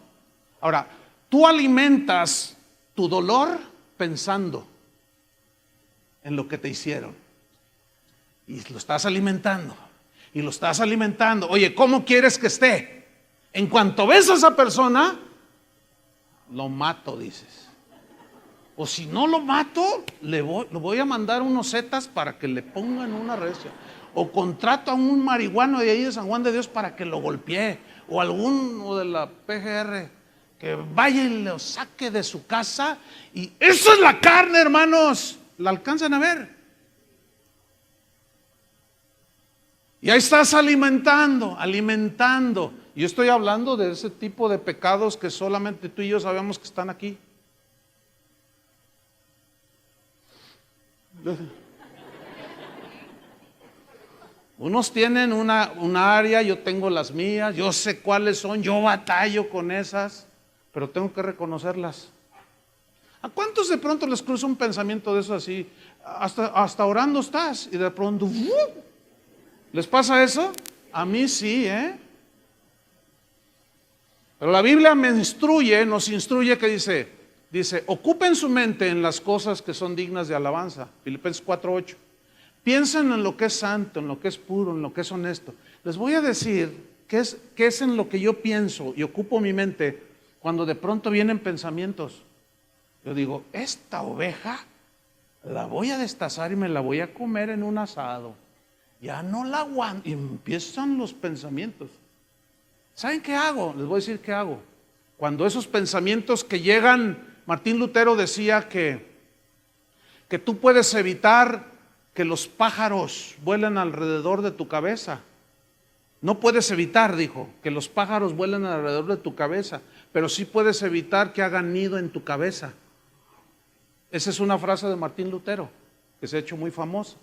Ahora, tú alimentas tu dolor pensando en lo que te hicieron. Y lo estás alimentando. Y lo estás alimentando. Oye, ¿cómo quieres que esté? En cuanto ves a esa persona, lo mato, dices. O si no lo mato, lo voy a mandar unos zetas para que le pongan una recia. O contrato a un marihuano de ahí de San Juan de Dios para que lo golpee. O alguno de la PGR que vaya y lo saque de su casa. Y eso es la carne, hermanos. ¿La alcanzan a ver? Y ahí estás alimentando. Yo estoy hablando de ese tipo de pecados que solamente tú y yo sabemos que están aquí. Unos tienen una área, yo tengo las mías, yo sé cuáles son, yo batallo con esas, pero tengo que reconocerlas. ¿A cuántos de pronto les cruza un pensamiento de eso así? Hasta orando estás y de pronto ¿les pasa eso? A mí sí, Pero la Biblia nos instruye que dice, ocupen su mente en las cosas que son dignas de alabanza. Filipenses 4:8. Piensen en lo que es santo, en lo que es puro, en lo que es honesto. Les voy a decir qué es en lo que yo pienso y ocupo mi mente cuando de pronto vienen pensamientos. Yo digo, esta oveja la voy a destazar y me la voy a comer en un asado. Ya no la aguanto. Y empiezan los pensamientos. ¿Saben qué hago? Les voy a decir qué hago. Cuando esos pensamientos que llegan, Martín Lutero decía que tú puedes evitar que los pájaros vuelen alrededor de tu cabeza. No puedes evitar, dijo, que los pájaros vuelen alrededor de tu cabeza, pero sí puedes evitar que hagan nido en tu cabeza. Esa es una frase de Martín Lutero, que se ha hecho muy famosa.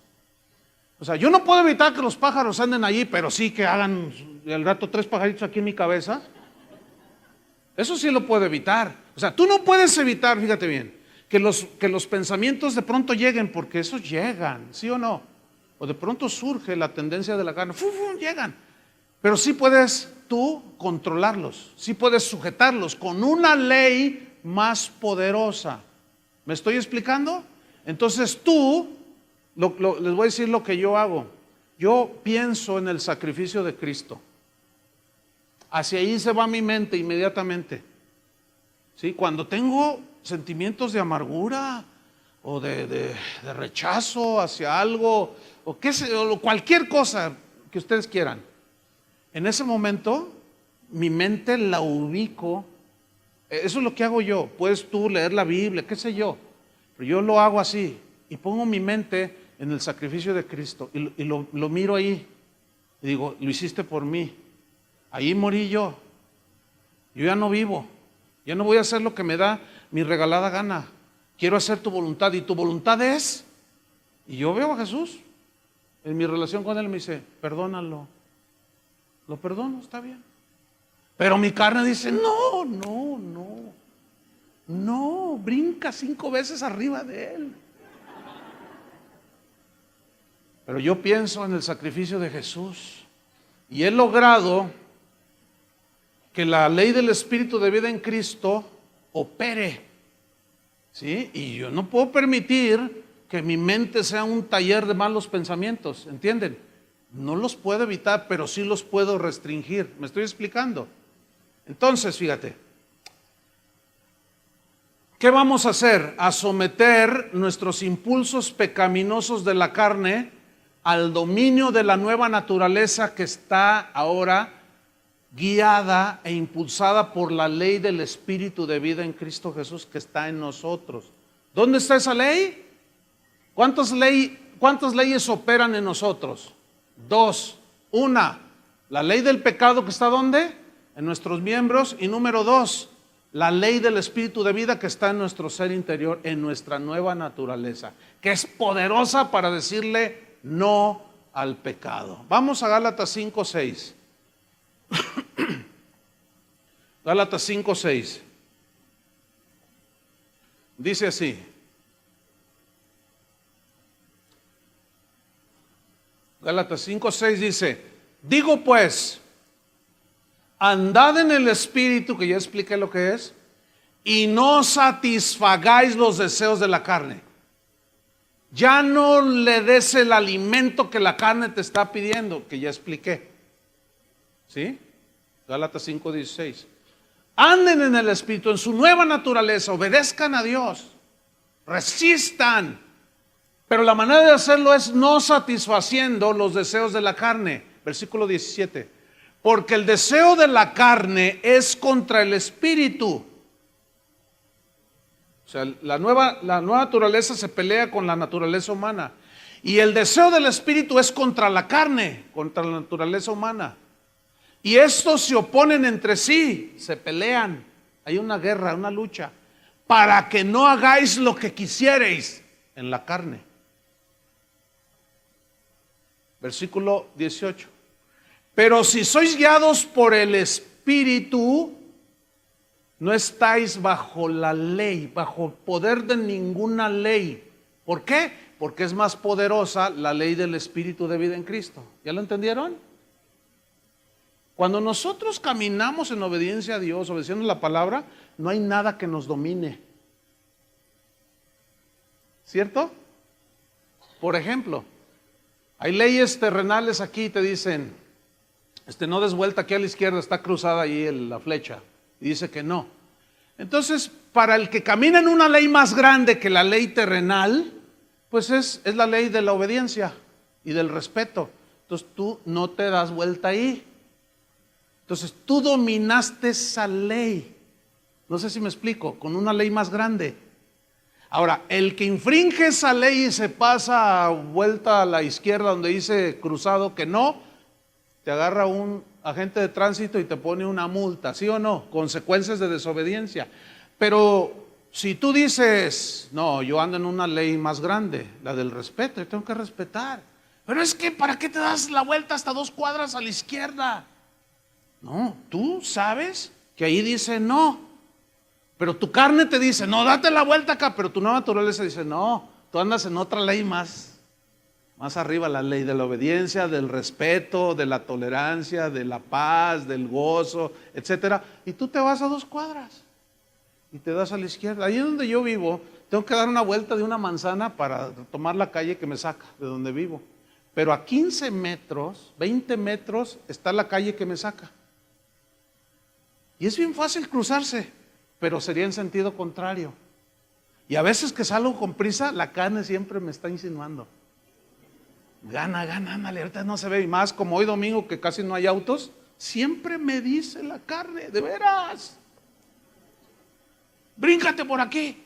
O sea, yo no puedo evitar que los pájaros anden allí, pero sí que hagan al rato 3 pajaritos aquí en mi cabeza. Eso sí lo puedo evitar. O sea, tú no puedes evitar, fíjate bien, que los pensamientos de pronto lleguen, porque esos llegan, ¿sí o no? O de pronto surge la tendencia de la carne, ¡fum, fum! Llegan. Pero sí puedes tú controlarlos, sí puedes sujetarlos con una ley más poderosa. ¿Me estoy explicando? Entonces tú, les voy a decir lo que yo hago. Yo pienso en el sacrificio de Cristo. Hacia ahí se va mi mente inmediatamente. ¿Sí? Cuando tengo sentimientos de amargura o de rechazo hacia algo, o qué sé, o cualquier cosa que ustedes quieran, en ese momento mi mente la ubico. Eso es lo que hago yo. Puedes tú leer la Biblia, qué sé yo, pero yo lo hago así y pongo mi mente en el sacrificio de Cristo y lo miro ahí y digo, lo hiciste por mí. Ahí morí yo ya no vivo, ya no voy a hacer lo que me da mi regalada gana, quiero hacer tu voluntad, y tu voluntad es, y yo veo a Jesús, en mi relación con Él me dice, perdónalo, lo perdono, está bien, pero mi carne dice, no, brinca 5 veces arriba de Él. Pero yo pienso en el sacrificio de Jesús y he logrado que la ley del Espíritu de vida en Cristo opere, ¿sí? Y yo no puedo permitir que mi mente sea un taller de malos pensamientos, ¿entienden? No los puedo evitar, pero sí los puedo restringir. ¿Me estoy explicando? Entonces, fíjate, ¿qué vamos a hacer? A someter nuestros impulsos pecaminosos de la carne al dominio de la nueva naturaleza que está ahora guiada e impulsada por la ley del Espíritu de vida en Cristo Jesús que está en nosotros. ¿Dónde está esa ley? ¿Cuántas leyes operan en nosotros? 2. Una, la ley del pecado que está ¿dónde? En nuestros miembros. Y número 2, la ley del Espíritu de vida que está en nuestro ser interior, en nuestra nueva naturaleza, que es poderosa para decirle no al pecado. Vamos a Gálatas 5:6. Gálatas 5:6 dice así: Gálatas 5:6 dice, digo pues, andad en el Espíritu, que ya expliqué lo que es, y no satisfagáis los deseos de la carne. Ya no le des el alimento que la carne te está pidiendo, que ya expliqué. ¿Sí? Gálatas 5:16. Anden en el Espíritu, en su nueva naturaleza, obedezcan a Dios, resistan. Pero la manera de hacerlo es no satisfaciendo los deseos de la carne. Versículo 17. Porque el deseo de la carne es contra el Espíritu. O sea, la nueva naturaleza se pelea con la naturaleza humana. Y el deseo del Espíritu es contra la carne, contra la naturaleza humana. Y estos se oponen entre sí, se pelean. Hay una guerra, una lucha, para que no hagáis lo que quisierais en la carne. Versículo 18. Pero si sois guiados por el Espíritu, no estáis bajo la ley, bajo poder de ninguna ley. ¿Por qué? Porque es más poderosa la ley del Espíritu de vida en Cristo. ¿Ya lo entendieron? Cuando nosotros caminamos en obediencia a Dios, obedeciendo la palabra, no hay nada que nos domine. ¿Cierto? Por ejemplo, hay leyes terrenales aquí, te dicen, no des vuelta aquí a la izquierda, está cruzada ahí la flecha. Y dice que no. Entonces, para el que camina en una ley más grande que la ley terrenal, pues es la ley de la obediencia y del respeto. Entonces tú no te das vuelta ahí. Entonces tú dominaste esa ley. No sé si me explico, con una ley más grande. Ahora, el que infringe esa ley y se pasa vuelta a la izquierda donde dice cruzado que no, te agarra un agente de tránsito y te pone una multa, ¿sí o no? Consecuencias de desobediencia. Pero si tú dices, no, yo ando en una ley más grande, la del respeto, yo tengo que respetar. Pero es que, ¿para qué te das la vuelta hasta 2 cuadras a la izquierda? No, tú sabes que ahí dice no, pero tu carne te dice, no, date la vuelta acá, pero tu nueva naturaleza dice, no, tú andas en otra ley más arriba, la ley de la obediencia, del respeto, de la tolerancia, de la paz, del gozo, etcétera. Y tú te vas a 2 cuadras y te das a la izquierda. Ahí donde yo vivo, tengo que dar una vuelta de una manzana para tomar la calle que me saca de donde vivo. Pero a 15 metros, 20 metros está la calle que me saca. Y es bien fácil cruzarse, pero sería en sentido contrario. Y a veces que salgo con prisa, la carne siempre me está insinuando. Gana, ándale, ahorita no se ve. Y más como hoy domingo que casi no hay autos, siempre me dice la carne, de veras, bríncate por aquí.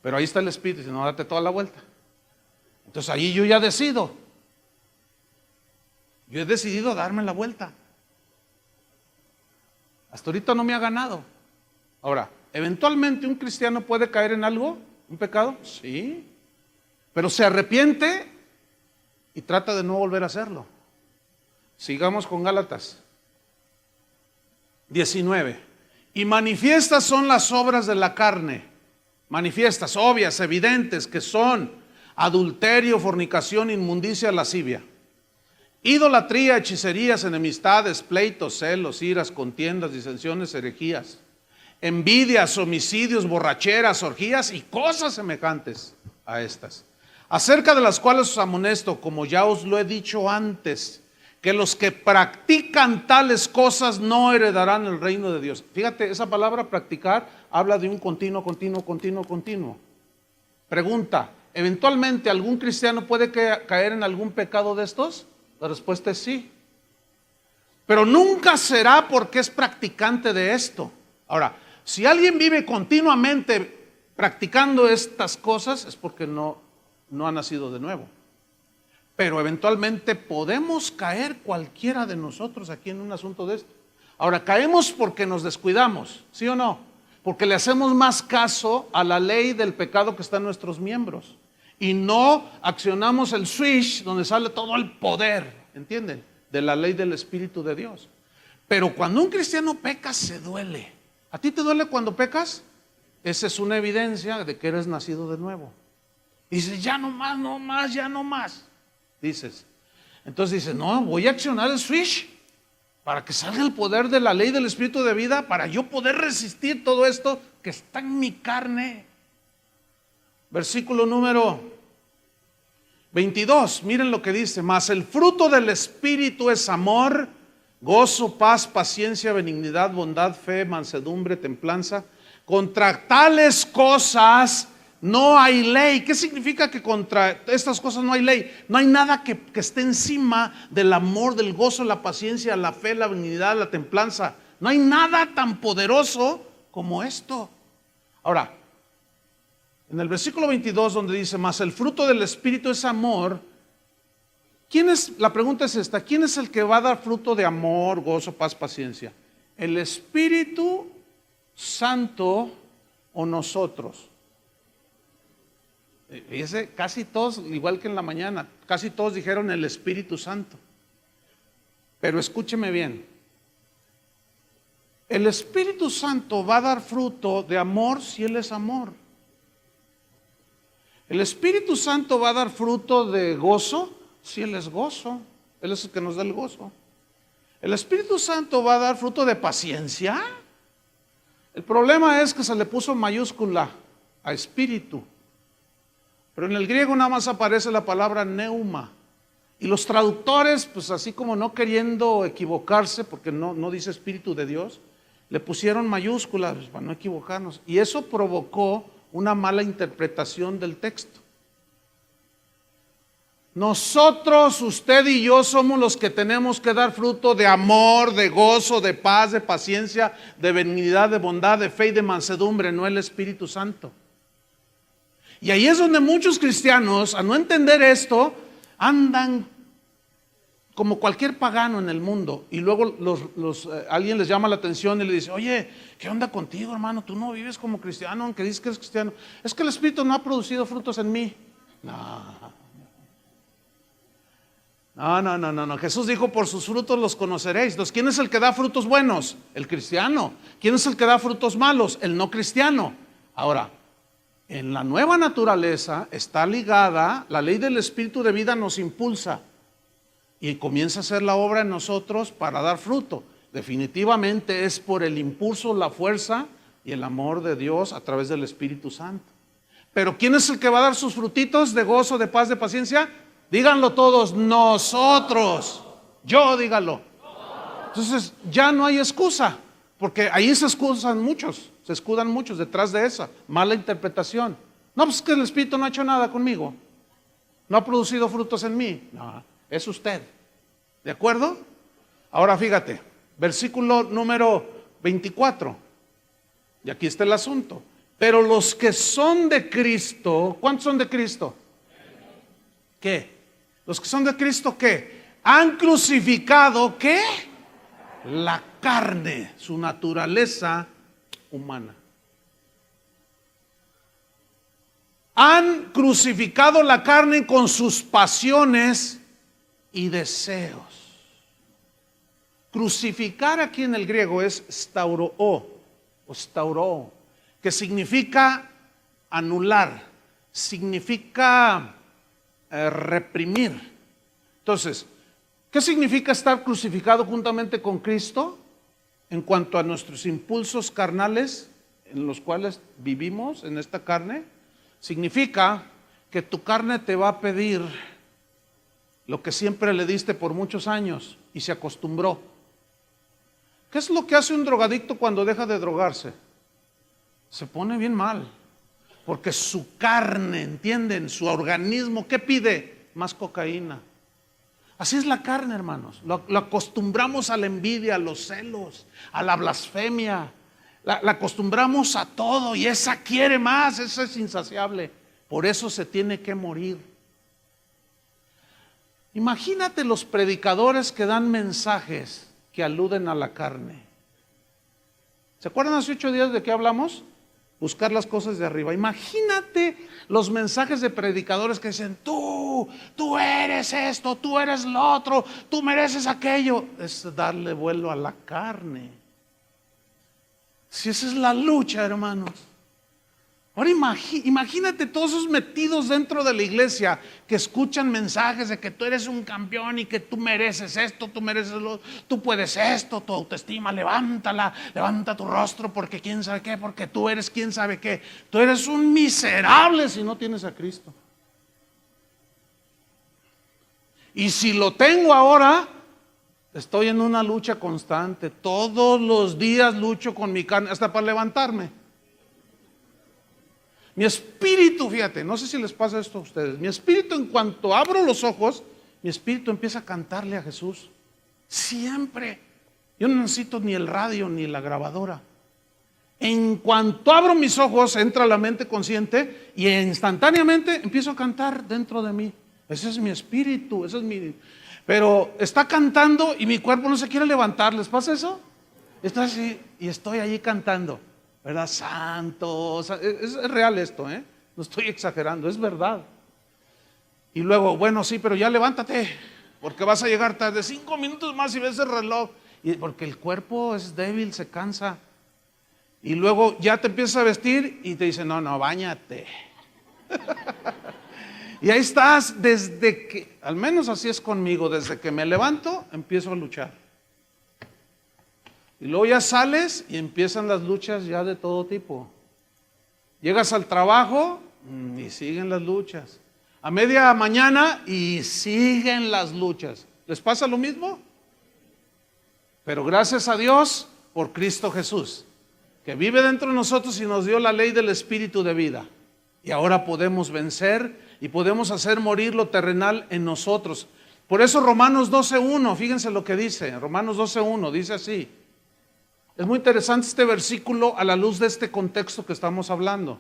Pero ahí está el Espíritu, dice, no, date toda la vuelta. Entonces ahí yo ya decido. Yo he decidido darme la vuelta. Hasta ahorita no me ha ganado. Ahora, ¿eventualmente un cristiano puede caer en algo? ¿Un pecado? Sí. Pero se arrepiente y trata de no volver a hacerlo. Sigamos con Gálatas 19. Y manifiestas son las obras de la carne. Manifiestas, obvias, evidentes, que son adulterio, fornicación, inmundicia, lascivia, idolatría, hechicerías, enemistades, pleitos, celos, iras, contiendas, disensiones, herejías, envidias, homicidios, borracheras, orgías y cosas semejantes a estas, acerca de las cuales os amonesto, como ya os lo he dicho antes, que los que practican tales cosas no heredarán el reino de Dios. Fíjate, esa palabra practicar habla de un continuo. Pregunta, ¿eventualmente algún cristiano puede caer en algún pecado de estos? La respuesta es sí. Pero nunca será porque es practicante de esto. Ahora, si alguien vive continuamente practicando estas cosas, es porque no ha nacido de nuevo. Pero eventualmente podemos caer cualquiera de nosotros aquí en un asunto de esto. Ahora, caemos porque nos descuidamos, ¿sí o no? Porque le hacemos más caso a la ley del pecado que está en nuestros miembros y no accionamos el switch donde sale todo el poder, ¿entienden? De la ley del Espíritu de Dios. Pero cuando un cristiano peca, se duele. ¿A ti te duele cuando pecas? Esa es una evidencia de que eres nacido de nuevo. Y dices, ya no más. Dices. Entonces dices, no, voy a accionar el switch para que salga el poder de la ley del Espíritu de vida, para yo poder resistir todo esto que está en mi carne. Versículo número 22, miren lo que dice, mas el fruto del Espíritu es amor, gozo, paz, paciencia, benignidad, bondad, fe, mansedumbre, templanza. Contra tales cosas no hay ley. ¿Qué significa que contra estas cosas no hay ley? No hay nada que esté encima del amor, del gozo, la paciencia, la fe, la benignidad, la templanza. No hay nada tan poderoso como esto. Ahora, en el versículo 22 donde dice, mas el fruto del Espíritu es amor. La pregunta es esta, ¿quién es el que va a dar fruto de amor, gozo, paz, paciencia? ¿El Espíritu Santo o nosotros? Fíjese, casi todos, igual que en la mañana, casi todos dijeron el Espíritu Santo. Pero escúcheme bien. El Espíritu Santo va a dar fruto de amor si Él es amor. El Espíritu Santo va a dar fruto de gozo si Él es gozo. Él es el que nos da el gozo. El Espíritu Santo va a dar fruto de paciencia. El problema es que se le puso mayúscula a espíritu. Pero en el griego nada más aparece la palabra neuma. Y los traductores, pues así como no queriendo equivocarse, porque no dice Espíritu de Dios, le pusieron mayúsculas para no equivocarnos. Y eso provocó una mala interpretación del texto. Nosotros, usted y yo somos los que tenemos que dar fruto de amor, de gozo, de paz, de paciencia, de benignidad, de bondad, de fe y de mansedumbre, no el Espíritu Santo. Y ahí es donde muchos cristianos, a no entender esto, andan como cualquier pagano en el mundo. Y luego alguien les llama la atención y le dice, oye, ¿qué onda contigo, hermano? Tú no vives como cristiano, aunque dices que eres cristiano. Es que el Espíritu no ha producido frutos en mí. No. Jesús dijo, por sus frutos los conoceréis. Entonces, ¿quién es el que da frutos buenos? El cristiano. ¿Quién es el que da frutos malos? El no cristiano. Ahora, en la nueva naturaleza está ligada, la ley del Espíritu de vida nos impulsa y comienza a hacer la obra en nosotros para dar fruto. Definitivamente es por el impulso, la fuerza y el amor de Dios a través del Espíritu Santo. Pero ¿quién es el que va a dar sus frutitos de gozo, de paz, de paciencia? Díganlo todos, nosotros. Yo, díganlo. Entonces ya no hay excusa, porque ahí se escudan muchos detrás de esa mala interpretación. No, pues que el Espíritu no ha hecho nada conmigo, no ha producido frutos en mí. No, es usted. ¿De acuerdo? Ahora fíjate, versículo número 24. Y aquí está el asunto. Pero los que son de Cristo, ¿cuántos son de Cristo? ¿Qué? Los que son de Cristo, ¿qué? Han crucificado, ¿qué? La carne, su naturaleza humana. Han crucificado la carne con sus pasiones y deseos. Crucificar aquí en el griego es stauroo, o stauroo, que significa anular, significa reprimir. Entonces, ¿qué significa estar crucificado juntamente con Cristo? En cuanto a nuestros impulsos carnales en los cuales vivimos en esta carne, significa que tu carne te va a pedir lo que siempre le diste por muchos años y se acostumbró. ¿Qué es lo que hace un drogadicto cuando deja de drogarse? Se pone bien mal, porque su carne, ¿entienden? Su organismo, ¿qué pide? Más cocaína. Así es la carne, hermanos. Lo acostumbramos a la envidia, a los celos, a la blasfemia. La acostumbramos a todo y esa quiere más, esa es insaciable. Por eso se tiene que morir. Imagínate los predicadores que dan mensajes que aluden a la carne. ¿Se acuerdan hace 8 días de qué hablamos? Buscar las cosas de arriba. Imagínate los mensajes de predicadores que dicen, tú eres esto, tú eres lo otro, tú mereces aquello. Es darle vuelo a la carne. Si esa es la lucha, hermanos. Ahora imagínate todos esos metidos dentro de la iglesia que escuchan mensajes de que tú eres un campeón y que tú mereces esto, tú mereces lo otro, tú puedes esto, tu autoestima, levántala, levanta tu rostro porque quién sabe qué, porque tú eres quién sabe qué. Tú eres un miserable si no tienes a Cristo. Y si lo tengo ahora, estoy en una lucha constante. Todos los días lucho con mi carne, hasta para levantarme. Mi espíritu, fíjate, no sé si les pasa esto a ustedes. Mi espíritu, en cuanto abro los ojos, mi espíritu empieza a cantarle a Jesús. Siempre. Yo no necesito ni el radio ni la grabadora. En cuanto abro mis ojos, entra la mente consciente y instantáneamente empiezo a cantar dentro de mí. Ese es mi espíritu, ese es mi... Pero está cantando y mi cuerpo no se quiere levantar. ¿Les pasa eso? Está así y estoy allí cantando, ¿verdad? Santo, es real esto, no estoy exagerando, es verdad. Y luego, bueno, sí, pero ya levántate, porque vas a llegar tarde, 5 minutos más y ves el reloj. Y porque el cuerpo es débil, se cansa. Y luego ya te empiezas a vestir y te dicen, no, báñate. Y ahí estás desde que, al menos así es conmigo, desde que me levanto, empiezo a luchar. Y luego ya sales y empiezan las luchas ya de todo tipo. Llegas al trabajo y siguen las luchas. A media mañana y siguen las luchas. ¿Les pasa lo mismo? Pero gracias a Dios por Cristo Jesús, que vive dentro de nosotros y nos dio la ley del Espíritu de vida. Y ahora podemos vencer y podemos hacer morir lo terrenal en nosotros. Por eso Romanos 12:1, fíjense lo que dice. Romanos 12:1 dice así. Es muy interesante este versículo a la luz de este contexto que estamos hablando.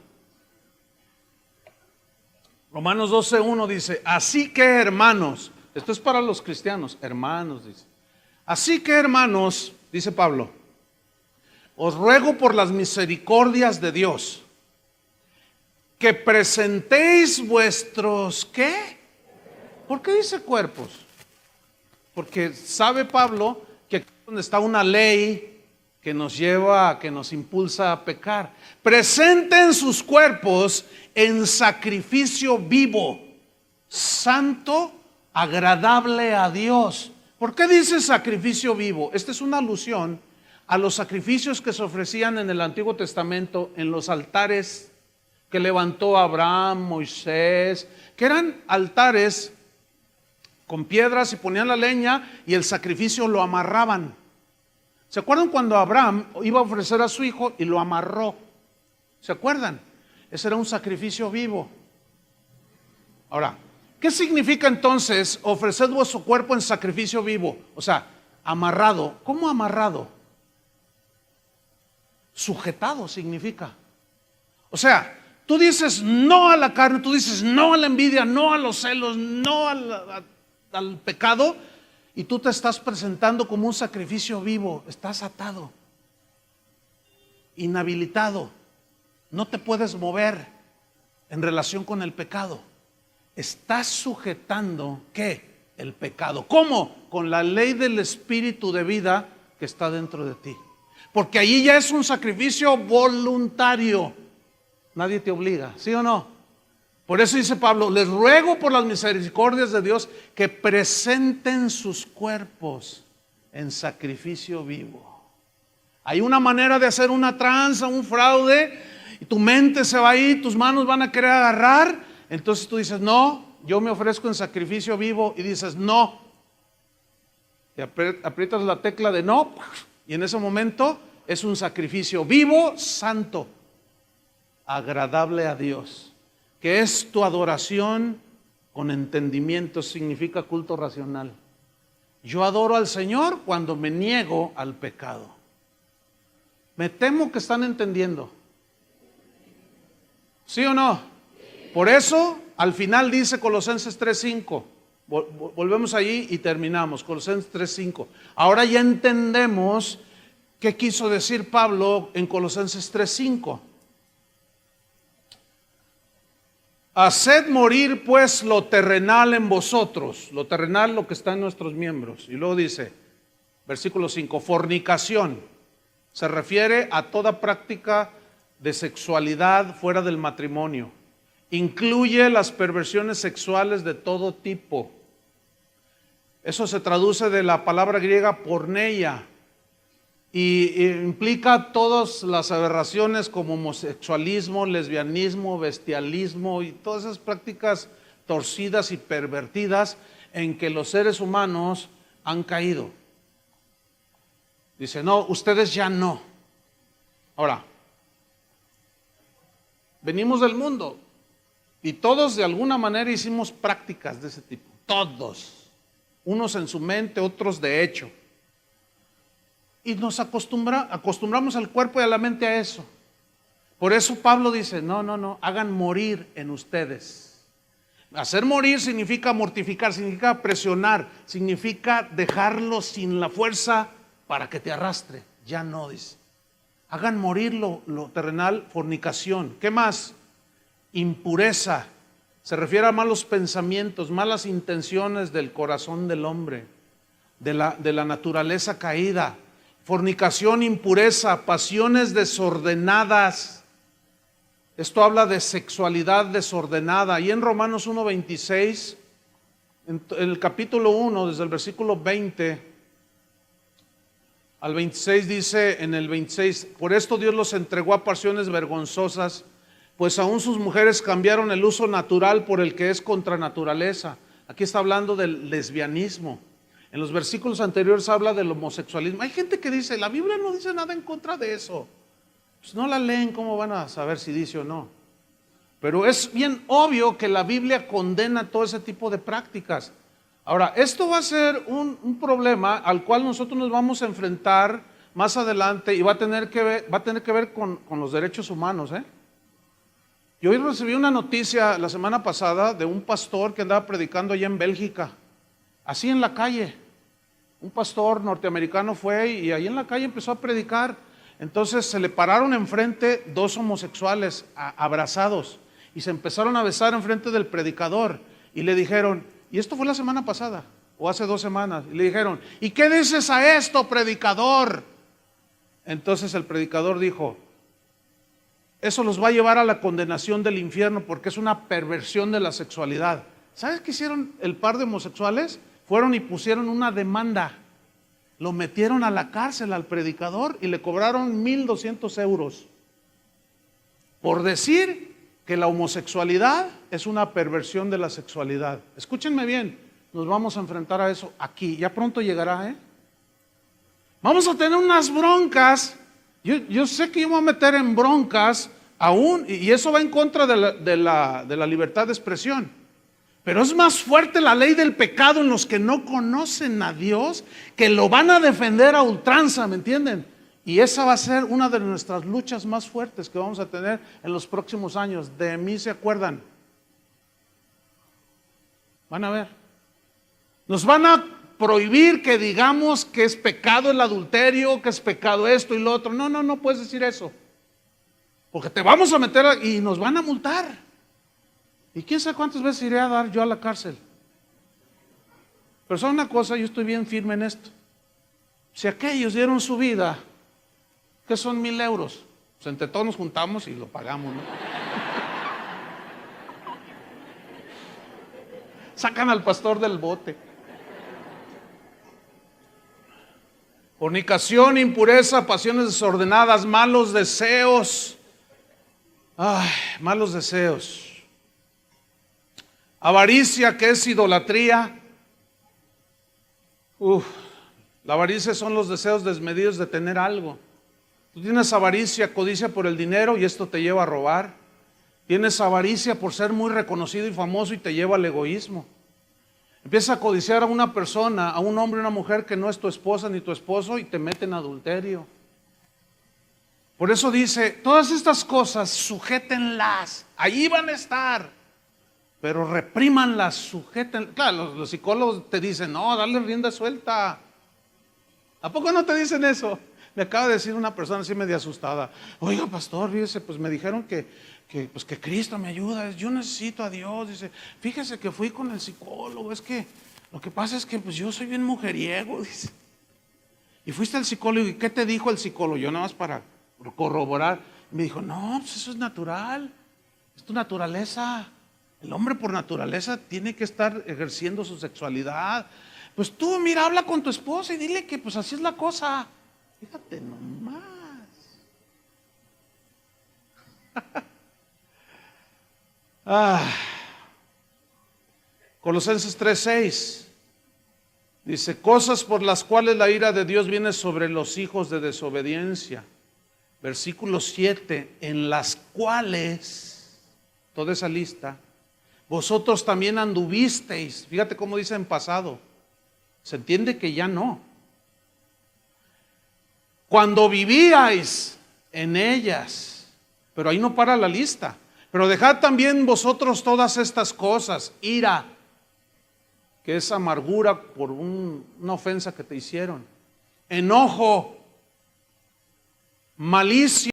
Romanos 12:1 dice, así que hermanos, esto es para los cristianos, hermanos dice. Así que hermanos, dice Pablo, os ruego por las misericordias de Dios, que presentéis vuestros, ¿qué? ¿Por qué dice cuerpos? Porque sabe Pablo que aquí es donde está una ley que nos lleva, que nos impulsa a pecar. Presenten sus cuerpos en sacrificio vivo, santo, agradable a Dios. ¿Por qué dice sacrificio vivo? Esta es una alusión a los sacrificios que se ofrecían en el Antiguo Testamento en los altares que levantó Abraham, Moisés, que eran altares con piedras y ponían la leña y el sacrificio lo amarraban. ¿Se acuerdan cuando Abraham iba a ofrecer a su hijo y lo amarró? ¿Se acuerdan? Ese era un sacrificio vivo. Ahora, ¿qué significa entonces ofrecer vuestro cuerpo en sacrificio vivo? O sea, amarrado. ¿Cómo amarrado? Sujetado significa. O sea, tú dices no a la carne, tú dices no a la envidia, no a los celos, no al pecado, y tú te estás presentando como un sacrificio vivo. Estás atado, inhabilitado, no te puedes mover en relación con el pecado. Estás sujetando, ¿qué? El pecado. ¿Cómo? Con la ley del espíritu de vida que está dentro de ti. Porque allí ya es un sacrificio voluntario. Nadie te obliga, ¿sí o no? Por eso dice Pablo, les ruego por las misericordias de Dios que presenten sus cuerpos en sacrificio vivo. Hay una manera de hacer una tranza, un fraude, y tu mente se va a ir, tus manos van a querer agarrar. Entonces tú dices, no, yo me ofrezco en sacrificio vivo, y dices, no. Y aprietas la tecla de no, y en ese momento es un sacrificio vivo, santo, agradable a Dios, que es tu adoración con entendimiento, significa culto racional. Yo adoro al Señor cuando me niego al pecado. Me temo que están entendiendo. ¿Sí o no? Por eso, al final dice Colosenses 3:5. Volvemos allí y terminamos. Colosenses 3:5. Ahora ya entendemos qué quiso decir Pablo en Colosenses 3:5. Haced morir pues lo terrenal en vosotros. Lo terrenal, lo que está en nuestros miembros. Y luego dice, versículo 5, fornicación. Se refiere a toda práctica de sexualidad fuera del matrimonio. Incluye las perversiones sexuales de todo tipo. Eso se traduce de la palabra griega porneia. Y implica todas las aberraciones como homosexualismo, lesbianismo, bestialismo y todas esas prácticas torcidas y pervertidas en que los seres humanos han caído. Dice, no, ustedes ya no. Ahora, venimos del mundo y todos de alguna manera hicimos prácticas de ese tipo. Todos. Unos en su mente, otros de hecho. Y nos acostumbramos al cuerpo y a la mente a eso. Por eso Pablo dice, no, hagan morir en ustedes. Hacer morir significa mortificar, significa presionar, significa dejarlo sin la fuerza para que te arrastre. Ya no, dice. Hagan morir lo terrenal, fornicación. ¿Qué más? Impureza. Se refiere a malos pensamientos, malas intenciones del corazón del hombre, de la naturaleza caída. Fornicación, impureza, pasiones desordenadas. Esto habla de sexualidad desordenada. Y en Romanos 1:26, en el capítulo 1, desde el versículo 20 al 26, dice en el 26, por esto Dios los entregó a pasiones vergonzosas, pues aún sus mujeres cambiaron el uso natural por el que es contra naturaleza. Aquí está hablando del lesbianismo. En los versículos anteriores habla del homosexualismo. Hay gente que dice, la Biblia no dice nada en contra de eso. Pues no la leen, ¿cómo van a saber si dice o no? Pero es bien obvio que la Biblia condena todo ese tipo de prácticas. Ahora, esto va a ser un problema al cual nosotros nos vamos a enfrentar más adelante y va a tener que ver con los derechos humanos. Yo hoy recibí una noticia la semana pasada de un pastor que andaba predicando allá en Bélgica, así en la calle. Un pastor norteamericano fue y ahí en la calle empezó a predicar. Entonces se le pararon enfrente dos homosexuales abrazados y se empezaron a besar enfrente del predicador y le dijeron, y esto fue la semana pasada o hace 2 semanas, y le dijeron, ¿y qué dices a esto, predicador? Entonces el predicador dijo, eso los va a llevar a la condenación del infierno porque es una perversión de la sexualidad. ¿Sabes qué hicieron el par de homosexuales? Fueron y pusieron una demanda. Lo metieron a la cárcel al predicador y le cobraron 1,200 euros por decir que la homosexualidad es una perversión de la sexualidad. Escúchenme bien, nos vamos a enfrentar a eso aquí. Ya pronto llegará, ¿eh? Vamos a tener unas broncas. Yo sé que yo me voy a meter en broncas aún, y eso va en contra de la libertad de expresión. Pero es más fuerte la ley del pecado en los que no conocen a Dios, que lo van a defender a ultranza, ¿me entienden? Y esa va a ser una de nuestras luchas más fuertes que vamos a tener en los próximos años. De mí se acuerdan. Van a ver. Nos van a prohibir que digamos que es pecado el adulterio, que es pecado esto y lo otro. No puedes decir eso. Porque te vamos a meter y nos van a multar. Y quién sabe cuántas veces iré a dar yo a la cárcel. Pero ¿sabe una cosa? Yo estoy bien firme en esto. Si aquellos dieron su vida, ¿qué son 1,000 euros? Pues entre todos nos juntamos y lo pagamos, ¿no? Sacan al pastor del bote. Fornicación, impureza, pasiones desordenadas, malos deseos. Ay, malos deseos. Avaricia, que es idolatría. La avaricia son los deseos desmedidos de tener algo. Tú tienes avaricia, codicia por el dinero y esto te lleva a robar. Tienes avaricia por ser muy reconocido y famoso y te lleva al egoísmo. Empiezas a codiciar a una persona, a un hombre o una mujer que no es tu esposa ni tu esposo y te mete en adulterio. Por eso dice, todas estas cosas sujétenlas, allí van a estar, pero reprímanlas, sujétenlas. Claro, los psicólogos te dicen, no, dale rienda suelta. ¿A poco no te dicen eso? Me acaba de decir una persona así media asustada, oiga pastor, fíjese, pues me dijeron que Cristo me ayuda, yo necesito a Dios. Dice, fíjese que fui con el psicólogo, es que lo que pasa es que pues yo soy bien mujeriego, dice. Y fuiste al psicólogo, ¿y qué te dijo el psicólogo? Yo nada más para corroborar. Me dijo, no, pues eso es natural, es tu naturaleza. El hombre por naturaleza tiene que estar ejerciendo su sexualidad. Pues tú, mira, habla con tu esposa y dile que pues así es la cosa. Fíjate nomás. Colosenses 3:6 dice, cosas por las cuales la ira de Dios viene sobre los hijos de desobediencia. Versículo 7, en las cuales, toda esa lista, vosotros también anduvisteis. Fíjate cómo dice en pasado. Se entiende que ya no. Cuando vivíais en ellas, pero ahí no para la lista. Pero dejad también vosotros todas estas cosas, ira, que es amargura por una ofensa que te hicieron, enojo, malicia,